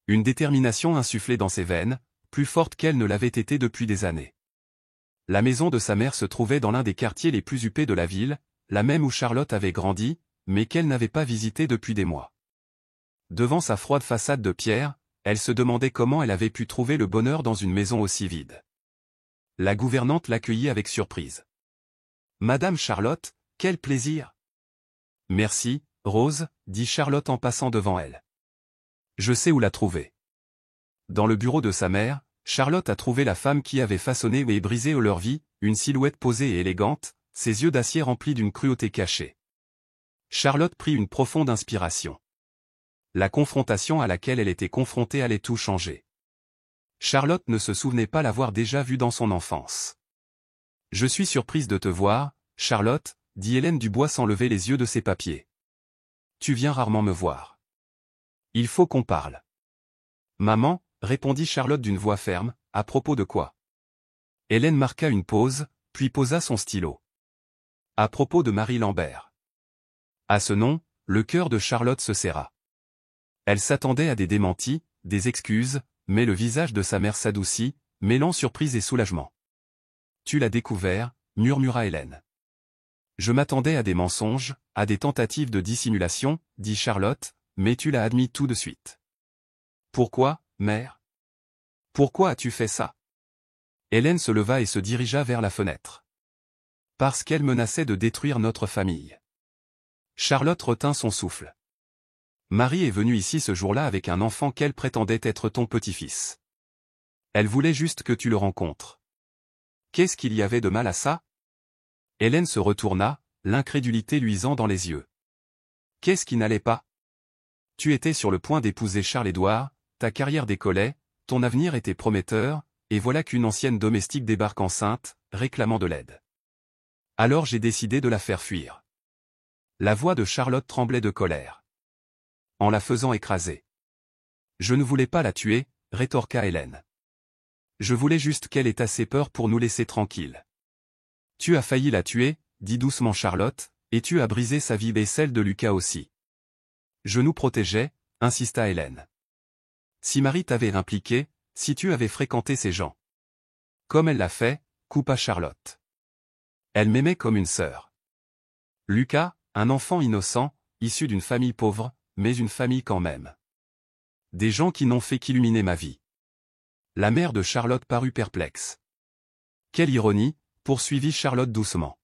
Une détermination insufflée dans ses veines, plus forte qu'elle ne l'avait été depuis des années. La maison de sa mère se trouvait dans l'un des quartiers les plus huppés de la ville, la même où Charlotte avait grandi, mais qu'elle n'avait pas visité depuis des mois. Devant sa froide façade de pierre, elle se demandait comment elle avait pu trouver le bonheur dans une maison aussi vide. La gouvernante l'accueillit avec surprise. Madame Charlotte, quel plaisir! Merci, Rose, dit Charlotte en passant devant elle. Je sais où la trouver. Dans le bureau de sa mère, Charlotte a trouvé la femme qui avait façonné et brisé leur vie, une silhouette posée et élégante, ses yeux d'acier remplis d'une cruauté cachée. Charlotte prit une profonde inspiration. La confrontation à laquelle elle était confrontée allait tout changer. Charlotte ne se souvenait pas l'avoir déjà vue dans son enfance. « Je suis surprise de te voir, Charlotte, » dit Hélène Dubois sans lever les yeux de ses papiers. « Tu viens rarement me voir. Il faut qu'on parle. » « Maman, » répondit Charlotte d'une voix ferme, « à propos de quoi ?» Hélène marqua une pause, puis posa son stylo. « À propos de Marie Lambert. » À ce nom, le cœur de Charlotte se serra. Elle s'attendait à des démentis, des excuses, mais le visage de sa mère s'adoucit, mêlant surprise et soulagement. « Tu l'as découvert, » murmura Hélène. « Je m'attendais à des mensonges, à des tentatives de dissimulation, » dit Charlotte, « mais tu l'as admis tout de suite. » Pourquoi, mère? Pourquoi as-tu fait ça? Hélène se leva et se dirigea vers la fenêtre. Parce qu'elle menaçait de détruire notre famille. Charlotte retint son souffle. Marie est venue ici ce jour-là avec un enfant qu'elle prétendait être ton petit-fils. Elle voulait juste que tu le rencontres. Qu'est-ce qu'il y avait de mal à ça? Hélène se retourna, l'incrédulité luisant dans les yeux. Qu'est-ce qui n'allait pas? Tu étais sur le point d'épouser Charles-Édouard, ta carrière décollait, ton avenir était prometteur, et voilà qu'une ancienne domestique débarque enceinte, réclamant de l'aide. Alors j'ai décidé de la faire fuir. La voix de Charlotte tremblait de colère. En la faisant écraser. Je ne voulais pas la tuer, rétorqua Hélène. Je voulais juste qu'elle ait assez peur pour nous laisser tranquilles. Tu as failli la tuer, dit doucement Charlotte, et tu as brisé sa vie et celle de Lucas aussi. Je nous protégeais, insista Hélène. Si Marie t'avait impliqué, si tu avais fréquenté ces gens. Comme elle l'a fait, coupa Charlotte. Elle m'aimait comme une sœur. Lucas, un enfant innocent, issu d'une famille pauvre, mais une famille quand même. Des gens qui n'ont fait qu'illuminer ma vie. La mère de Charlotte parut perplexe. Quelle ironie, poursuivit Charlotte doucement.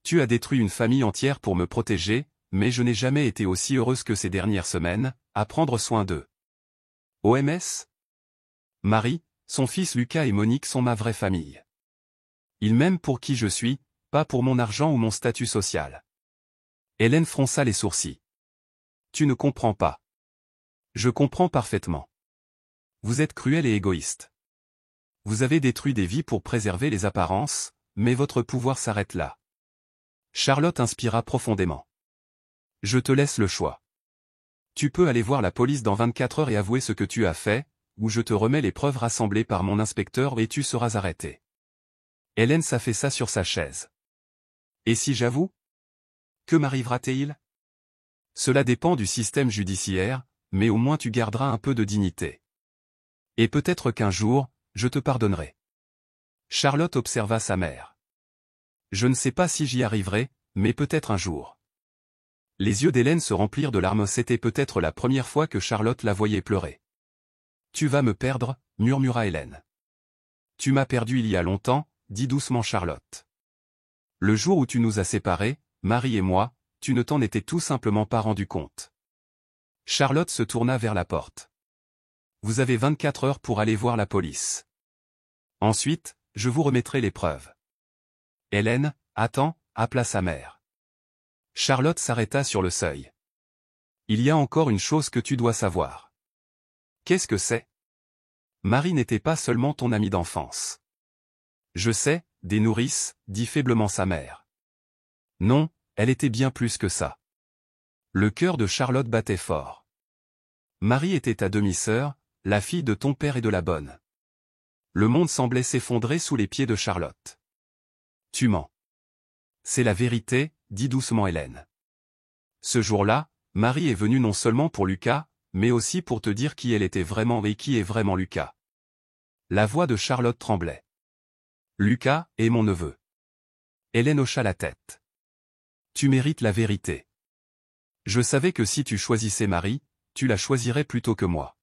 Tu as détruit une famille entière pour me protéger, mais je n'ai jamais été aussi heureuse que ces dernières semaines, à prendre soin d'eux. OMS? Marie, son fils Lucas et Monique sont ma vraie famille. Ils m'aiment pour qui je suis, pas pour mon argent ou mon statut social. Hélène fronça les sourcils. Tu ne comprends pas. Je comprends parfaitement. Vous êtes cruel et égoïste. Vous avez détruit des vies pour préserver les apparences, mais votre pouvoir s'arrête là. Charlotte inspira profondément. Je te laisse le choix. Tu peux aller voir la police dans 24 heures et avouer ce que tu as fait, ou je te remets les preuves rassemblées par mon inspecteur et tu seras arrêté. Hélène s'affaissa sur sa chaise. Et si j'avoue? Que m'arrivera-t-il? Cela dépend du système judiciaire, mais au moins tu garderas un peu de dignité. Et peut-être qu'un jour, je te pardonnerai. Charlotte observa sa mère. Je ne sais pas si j'y arriverai, mais peut-être un jour. Les yeux d'Hélène se remplirent de larmes, c'était peut-être la première fois que Charlotte la voyait pleurer. Tu vas me perdre, murmura Hélène. Tu m'as perdu il y a longtemps, dit doucement Charlotte. Le jour où tu nous as séparés, Marie et moi, tu ne t'en étais tout simplement pas rendu compte. Charlotte se tourna vers la porte. Vous avez 24 heures pour aller voir la police. Ensuite, je vous remettrai les preuves. Hélène, attends, appela sa mère. Charlotte s'arrêta sur le seuil. Il y a encore une chose que tu dois savoir. Qu'est-ce que c'est? Marie n'était pas seulement ton amie d'enfance. Je sais, des nourrices, dit faiblement sa mère. Non, elle était bien plus que ça. Le cœur de Charlotte battait fort. Marie était ta demi-sœur, la fille de ton père et de la bonne. Le monde semblait s'effondrer sous les pieds de Charlotte. Tu mens. C'est la vérité, dit doucement Hélène. Ce jour-là, Marie est venue non seulement pour Lucas, mais aussi pour te dire qui elle était vraiment et qui est vraiment Lucas. La voix de Charlotte tremblait. Lucas est mon neveu. Hélène hocha la tête. Tu mérites la vérité. Je savais que si tu choisissais Marie, tu la choisirais plutôt que moi.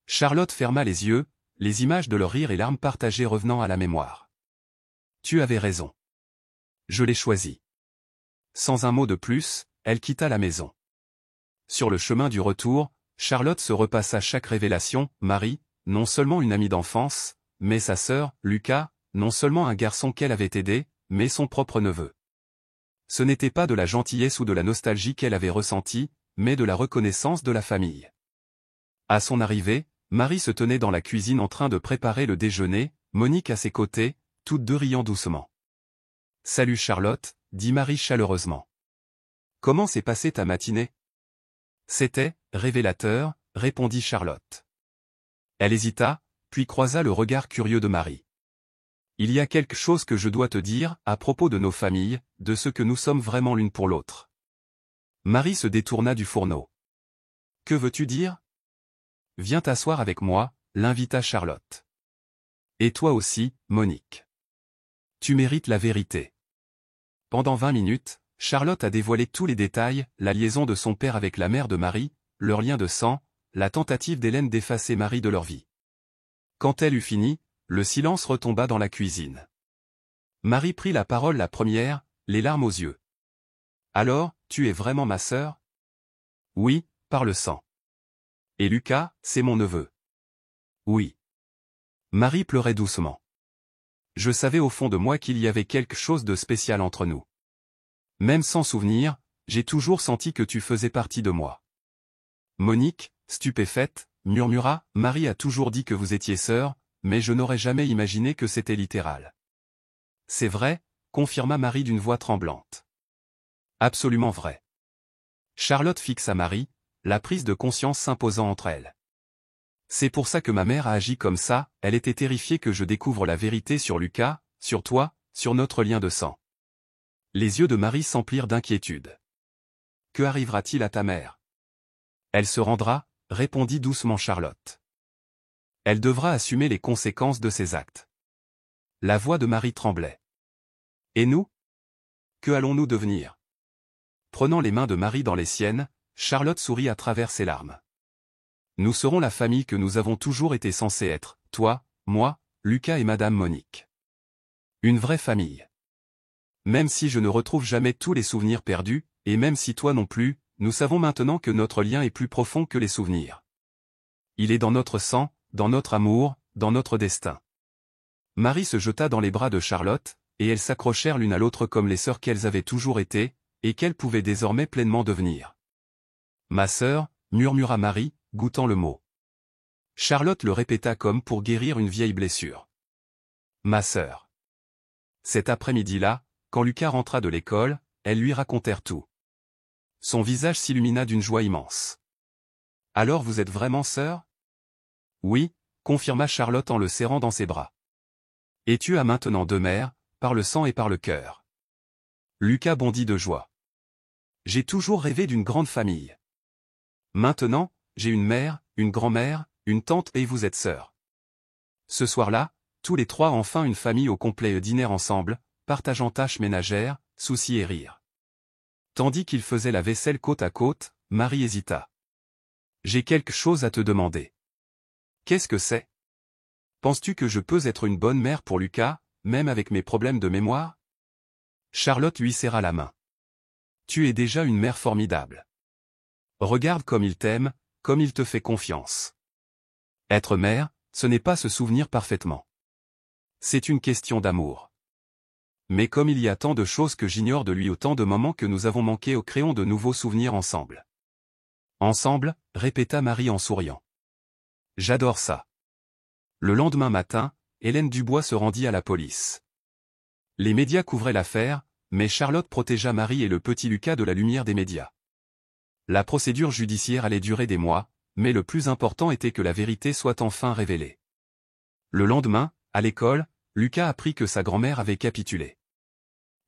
Charlotte ferma les yeux, les images de leur rire et larmes partagées revenant à la mémoire. Tu avais raison. Je l'ai choisi. Sans un mot de plus, elle quitta la maison. Sur le chemin du retour, Charlotte se repassa chaque révélation, Marie, non seulement une amie d'enfance, mais sa sœur, Lucas, non seulement un garçon qu'elle avait aidé, mais son propre neveu. Ce n'était pas de la gentillesse ou de la nostalgie qu'elle avait ressentie, mais de la reconnaissance de la famille. À son arrivée, Marie se tenait dans la cuisine en train de préparer le déjeuner, Monique à ses côtés, toutes deux riant doucement. « Salut Charlotte », dit Marie chaleureusement. « Comment s'est passée ta matinée ?» C'était révélateur, répondit Charlotte. Elle hésita, puis croisa le regard curieux de Marie. Il y a quelque chose que je dois te dire, à propos de nos familles, de ce que nous sommes vraiment l'une pour l'autre. Marie se détourna du fourneau. Que veux-tu dire? Viens t'asseoir avec moi, l'invita Charlotte. Et toi aussi, Monique. Tu mérites la vérité. Pendant 20 minutes, Charlotte a dévoilé tous les détails, la liaison de son père avec la mère de Marie, leur lien de sang, la tentative d'Hélène d'effacer Marie de leur vie. Quand elle eut fini, le silence retomba dans la cuisine. Marie prit la parole la première, les larmes aux yeux. Alors, tu es vraiment ma sœur? Oui, par le sang. Et Lucas, c'est mon neveu. Oui. Marie pleurait doucement. Je savais au fond de moi qu'il y avait quelque chose de spécial entre nous. Même sans souvenir, j'ai toujours senti que tu faisais partie de moi. Monique, stupéfaite, murmura, Marie a toujours dit que vous étiez sœurs, mais je n'aurais jamais imaginé que c'était littéral. C'est vrai, confirma Marie d'une voix tremblante. Absolument vrai. Charlotte fixa Marie, la prise de conscience s'imposant entre elles. C'est pour ça que ma mère a agi comme ça, elle était terrifiée que je découvre la vérité sur Lucas, sur toi, sur notre lien de sang. Les yeux de Marie s'emplirent d'inquiétude. Que arrivera-t-il à ta mère? Elle se rendra, répondit doucement Charlotte. Elle devra assumer les conséquences de ses actes. La voix de Marie tremblait. Et nous? Que allons-nous devenir? Prenant les mains de Marie dans les siennes, Charlotte sourit à travers ses larmes. Nous serons la famille que nous avons toujours été censés être, toi, moi, Lucas et Madame Monique. Une vraie famille. Même si je ne retrouve jamais tous les souvenirs perdus, et même si toi non plus, nous savons maintenant que notre lien est plus profond que les souvenirs. Il est dans notre sang, dans notre amour, dans notre destin. Marie se jeta dans les bras de Charlotte, et elles s'accrochèrent l'une à l'autre comme les sœurs qu'elles avaient toujours été, et qu'elles pouvaient désormais pleinement devenir. Ma sœur, murmura Marie, goûtant le mot. Charlotte le répéta comme pour guérir une vieille blessure. Ma sœur. Cet après-midi-là, quand Lucas rentra de l'école, elles lui racontèrent tout. Son visage s'illumina d'une joie immense. Alors vous êtes vraiment sœurs? Oui, confirma Charlotte en le serrant dans ses bras. Et tu as maintenant deux mères, par le sang et par le cœur. Lucas bondit de joie. J'ai toujours rêvé d'une grande famille. Maintenant, j'ai une mère, une grand-mère, une tante et vous êtes sœurs. Ce soir-là, tous les trois enfin une famille au complet dînèrent ensemble, partageant tâches ménagères, soucis et rires. Tandis qu'ils faisaient la vaisselle côte à côte, Marie hésita. J'ai quelque chose à te demander. Qu'est-ce que c'est? Penses-tu que je peux être une bonne mère pour Lucas, même avec mes problèmes de mémoire? Charlotte lui serra la main. Tu es déjà une mère formidable. Regarde comme il t'aime, comme il te fait confiance. Être mère, ce n'est pas se souvenir parfaitement. C'est une question d'amour. Mais comme il y a tant de choses que j'ignore de lui, autant de moments que nous avons manqués, créons de nouveaux souvenirs ensemble. Ensemble, répéta Marie en souriant. J'adore ça. Le lendemain matin, Hélène Dubois se rendit à la police. Les médias couvraient l'affaire, mais Charlotte protégea Marie et le petit Lucas de la lumière des médias. La procédure judiciaire allait durer des mois, mais le plus important était que la vérité soit enfin révélée. Le lendemain, à l'école, Lucas apprit que sa grand-mère avait capitulé.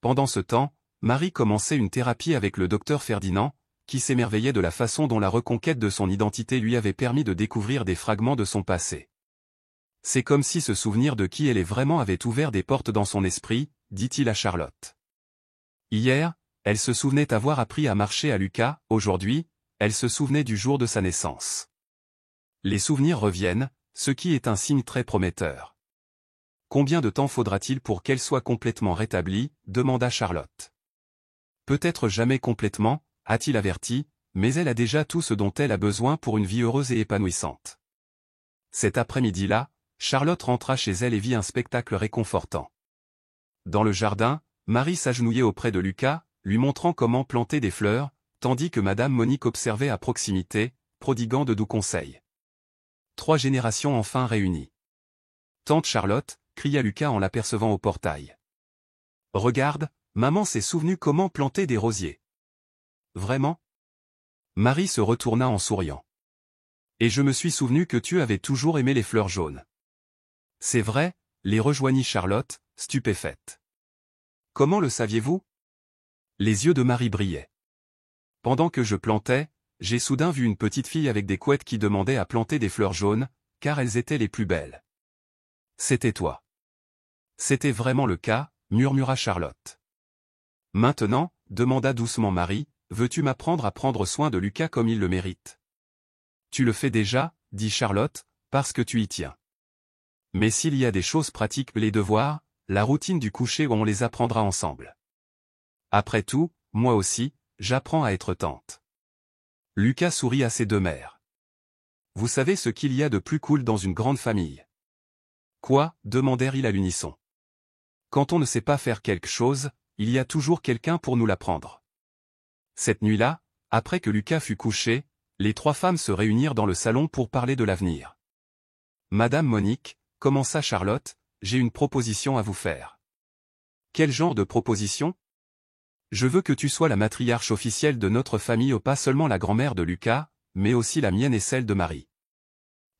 Pendant ce temps, Marie commençait une thérapie avec le docteur Ferdinand, qui s'émerveillait de la façon dont la reconquête de son identité lui avait permis de découvrir des fragments de son passé. C'est comme si ce souvenir de qui elle est vraiment avait ouvert des portes dans son esprit, dit-il à Charlotte. Hier, elle se souvenait avoir appris à marcher à Lucas, aujourd'hui, elle se souvenait du jour de sa naissance. Les souvenirs reviennent, ce qui est un signe très prometteur. Combien de temps faudra-t-il pour qu'elle soit complètement rétablie, demanda Charlotte. Peut-être jamais complètement, a-t-il averti, mais elle a déjà tout ce dont elle a besoin pour une vie heureuse et épanouissante. Cet après-midi-là, Charlotte rentra chez elle et vit un spectacle réconfortant. Dans le jardin, Marie s'agenouillait auprès de Lucas, lui montrant comment planter des fleurs, tandis que Madame Monique observait à proximité, prodiguant de doux conseils. 3 générations enfin réunies. Tante Charlotte, cria Lucas en l'apercevant au portail. Regarde, maman s'est souvenue comment planter des rosiers. Vraiment? Marie se retourna en souriant. Et je me suis souvenu que tu avais toujours aimé les fleurs jaunes. C'est vrai, les rejoignit Charlotte, stupéfaite. Comment le saviez-vous? Les yeux de Marie brillaient. Pendant que je plantais, j'ai soudain vu une petite fille avec des couettes qui demandait à planter des fleurs jaunes, car elles étaient les plus belles. C'était toi. C'était vraiment le cas, murmura Charlotte. Maintenant, demanda doucement Marie, veux-tu m'apprendre à prendre soin de Lucas comme il le mérite? Tu le fais déjà, dit Charlotte, parce que tu y tiens. Mais s'il y a des choses pratiques, les devoirs, la routine du coucher, où on les apprendra ensemble. Après tout, moi aussi, j'apprends à être tante. Lucas sourit à ses deux mères. Vous savez ce qu'il y a de plus cool dans une grande famille? Quoi? Demandèrent-ils à l'unisson. Quand on ne sait pas faire quelque chose, il y a toujours quelqu'un pour nous l'apprendre. Cette nuit-là, après que Lucas fut couché, les trois femmes se réunirent dans le salon pour parler de l'avenir. Madame Monique, commença Charlotte, j'ai une proposition à vous faire. Quel genre de proposition? Je veux que tu sois la matriarche officielle de notre famille, pas seulement la grand-mère de Lucas, mais aussi la mienne et celle de Marie.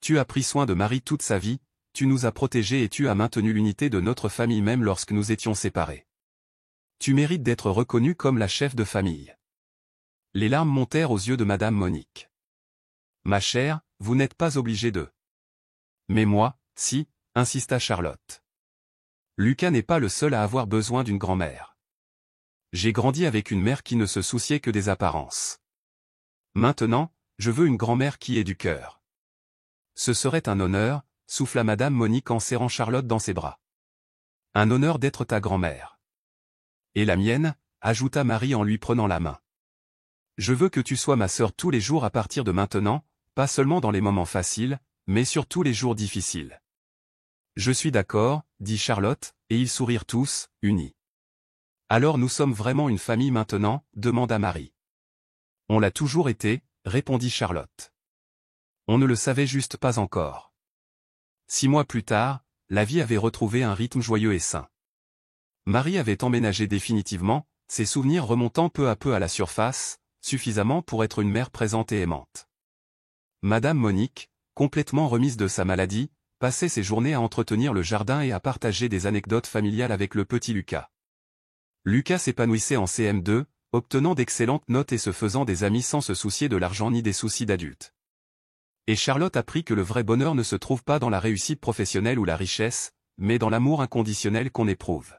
Tu as pris soin de Marie toute sa vie, tu nous as protégés et tu as maintenu l'unité de notre famille même lorsque nous étions séparés. Tu mérites d'être reconnue comme la chef de famille. Les larmes montèrent aux yeux de Madame Monique. Ma chère, vous n'êtes pas obligée de. Mais moi, si, insista Charlotte. Lucas n'est pas le seul à avoir besoin d'une grand-mère. J'ai grandi avec une mère qui ne se souciait que des apparences. Maintenant, je veux une grand-mère qui ait du cœur. Ce serait un honneur, souffla Madame Monique en serrant Charlotte dans ses bras. Un honneur d'être ta grand-mère. Et la mienne, ajouta Marie en lui prenant la main. Je veux que tu sois ma sœur tous les jours à partir de maintenant, pas seulement dans les moments faciles, mais sur tous les jours difficiles. Je suis d'accord, dit Charlotte, et ils sourirent tous, unis. Alors nous sommes vraiment une famille maintenant, demanda Marie. On l'a toujours été, répondit Charlotte. On ne le savait juste pas encore. 6 mois plus tard, la vie avait retrouvé un rythme joyeux et sain. Marie avait emménagé définitivement, ses souvenirs remontant peu à peu à la surface, suffisamment pour être une mère présente et aimante. Madame Monique, complètement remise de sa maladie, passait ses journées à entretenir le jardin et à partager des anecdotes familiales avec le petit Lucas. Lucas s'épanouissait en CM2, obtenant d'excellentes notes et se faisant des amis sans se soucier de l'argent ni des soucis d'adultes. Et Charlotte apprit que le vrai bonheur ne se trouve pas dans la réussite professionnelle ou la richesse, mais dans l'amour inconditionnel qu'on éprouve.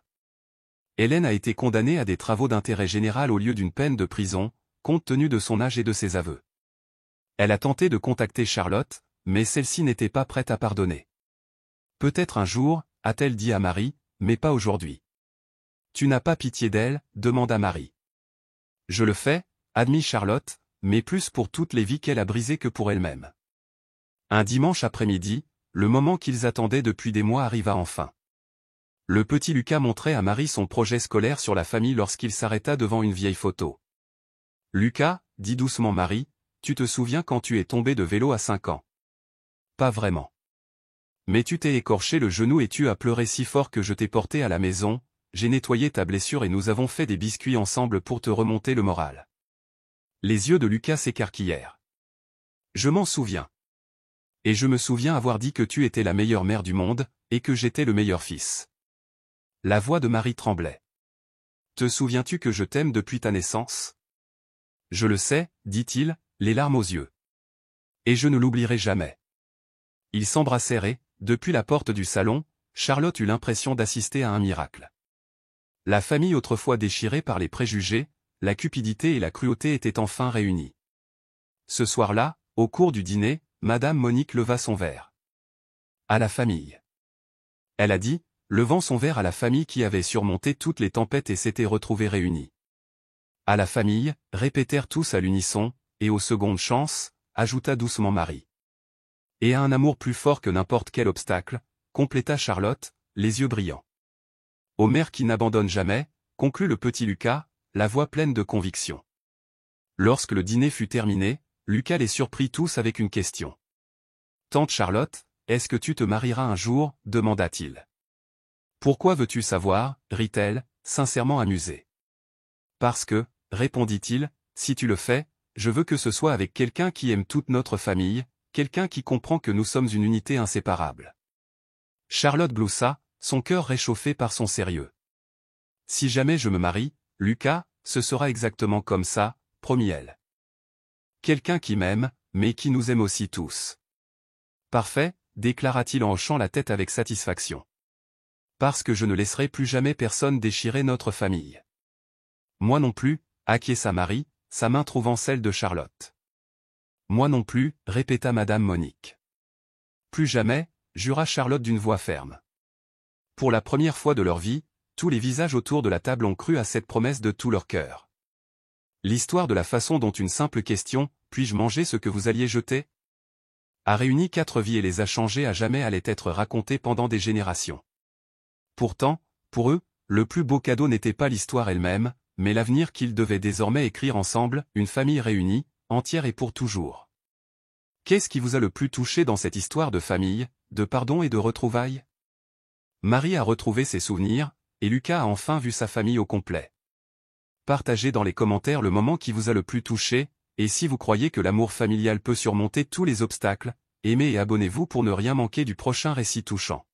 Hélène a été condamnée à des travaux d'intérêt général au lieu d'une peine de prison, compte tenu de son âge et de ses aveux. Elle a tenté de contacter Charlotte, mais celle-ci n'était pas prête à pardonner. Peut-être un jour, a-t-elle dit à Marie, mais pas aujourd'hui. Tu n'as pas pitié d'elle, demanda Marie. Je le fais, admit Charlotte, mais plus pour toutes les vies qu'elle a brisées que pour elle-même. Un dimanche après-midi, le moment qu'ils attendaient depuis des mois arriva enfin. Le petit Lucas montrait à Marie son projet scolaire sur la famille lorsqu'il s'arrêta devant une vieille photo. Lucas, dit doucement Marie, tu te souviens quand tu es tombé de vélo à 5 ans? Pas vraiment. Mais tu t'es écorché le genou et tu as pleuré si fort que je t'ai porté à la maison, j'ai nettoyé ta blessure et nous avons fait des biscuits ensemble pour te remonter le moral. Les yeux de Lucas s'écarquillèrent. Je m'en souviens. Et je me souviens avoir dit que tu étais la meilleure mère du monde, et que j'étais le meilleur fils. La voix de Marie tremblait. Te souviens-tu que je t'aime depuis ta naissance? Je le sais, dit-il, les larmes aux yeux. Et je ne l'oublierai jamais. Ils s'embrassèrent et, depuis la porte du salon, Charlotte eut l'impression d'assister à un miracle. La famille autrefois déchirée par les préjugés, la cupidité et la cruauté étaient enfin réunies. Ce soir-là, au cours du dîner, Madame Monique leva son verre. À la famille. Elle a dit, levant son verre à la famille qui avait surmonté toutes les tempêtes et s'était retrouvée réunie. À la famille, répétèrent tous à l'unisson, et aux secondes chances, ajouta doucement Marie. Et à un amour plus fort que n'importe quel obstacle, compléta Charlotte, les yeux brillants. Aux mères qui n'abandonnent jamais, conclut le petit Lucas, la voix pleine de conviction. Lorsque le dîner fut terminé, Lucas les surprit tous avec une question. Tante Charlotte, est-ce que tu te marieras un jour, demanda-t-il. Pourquoi veux-tu savoir, rit-elle, sincèrement amusée. Parce que, répondit-il, si tu le fais, je veux que ce soit avec quelqu'un qui aime toute notre famille, quelqu'un qui comprend que nous sommes une unité inséparable. Charlotte gloussa, son cœur réchauffé par son sérieux. Si jamais je me marie, Lucas, ce sera exactement comme ça, promit-elle. Quelqu'un qui m'aime, mais qui nous aime aussi tous. Parfait, déclara-t-il en hochant la tête avec satisfaction. Parce que je ne laisserai plus jamais personne déchirer notre famille. Moi non plus, acquiesça Marie, sa main trouvant celle de Charlotte. Moi non plus, répéta Madame Monique. Plus jamais, jura Charlotte d'une voix ferme. Pour la première fois de leur vie, tous les visages autour de la table ont cru à cette promesse de tout leur cœur. L'histoire de la façon dont une simple question, puis-je manger ce que vous alliez jeter, a réuni 4 vies et les a changées à jamais allait être racontée pendant des générations. Pourtant, Pour eux, le plus beau cadeau n'était pas l'histoire elle-même, mais l'avenir qu'ils devaient désormais écrire ensemble, une famille réunie, entière et pour toujours. Qu'est-ce qui vous a le plus touché dans cette histoire de famille, de pardon et de retrouvailles? Marie a retrouvé ses souvenirs, et Lucas a enfin vu sa famille au complet. Partagez dans les commentaires le moment qui vous a le plus touché, et si vous croyez que l'amour familial peut surmonter tous les obstacles, aimez et abonnez-vous pour ne rien manquer du prochain récit touchant.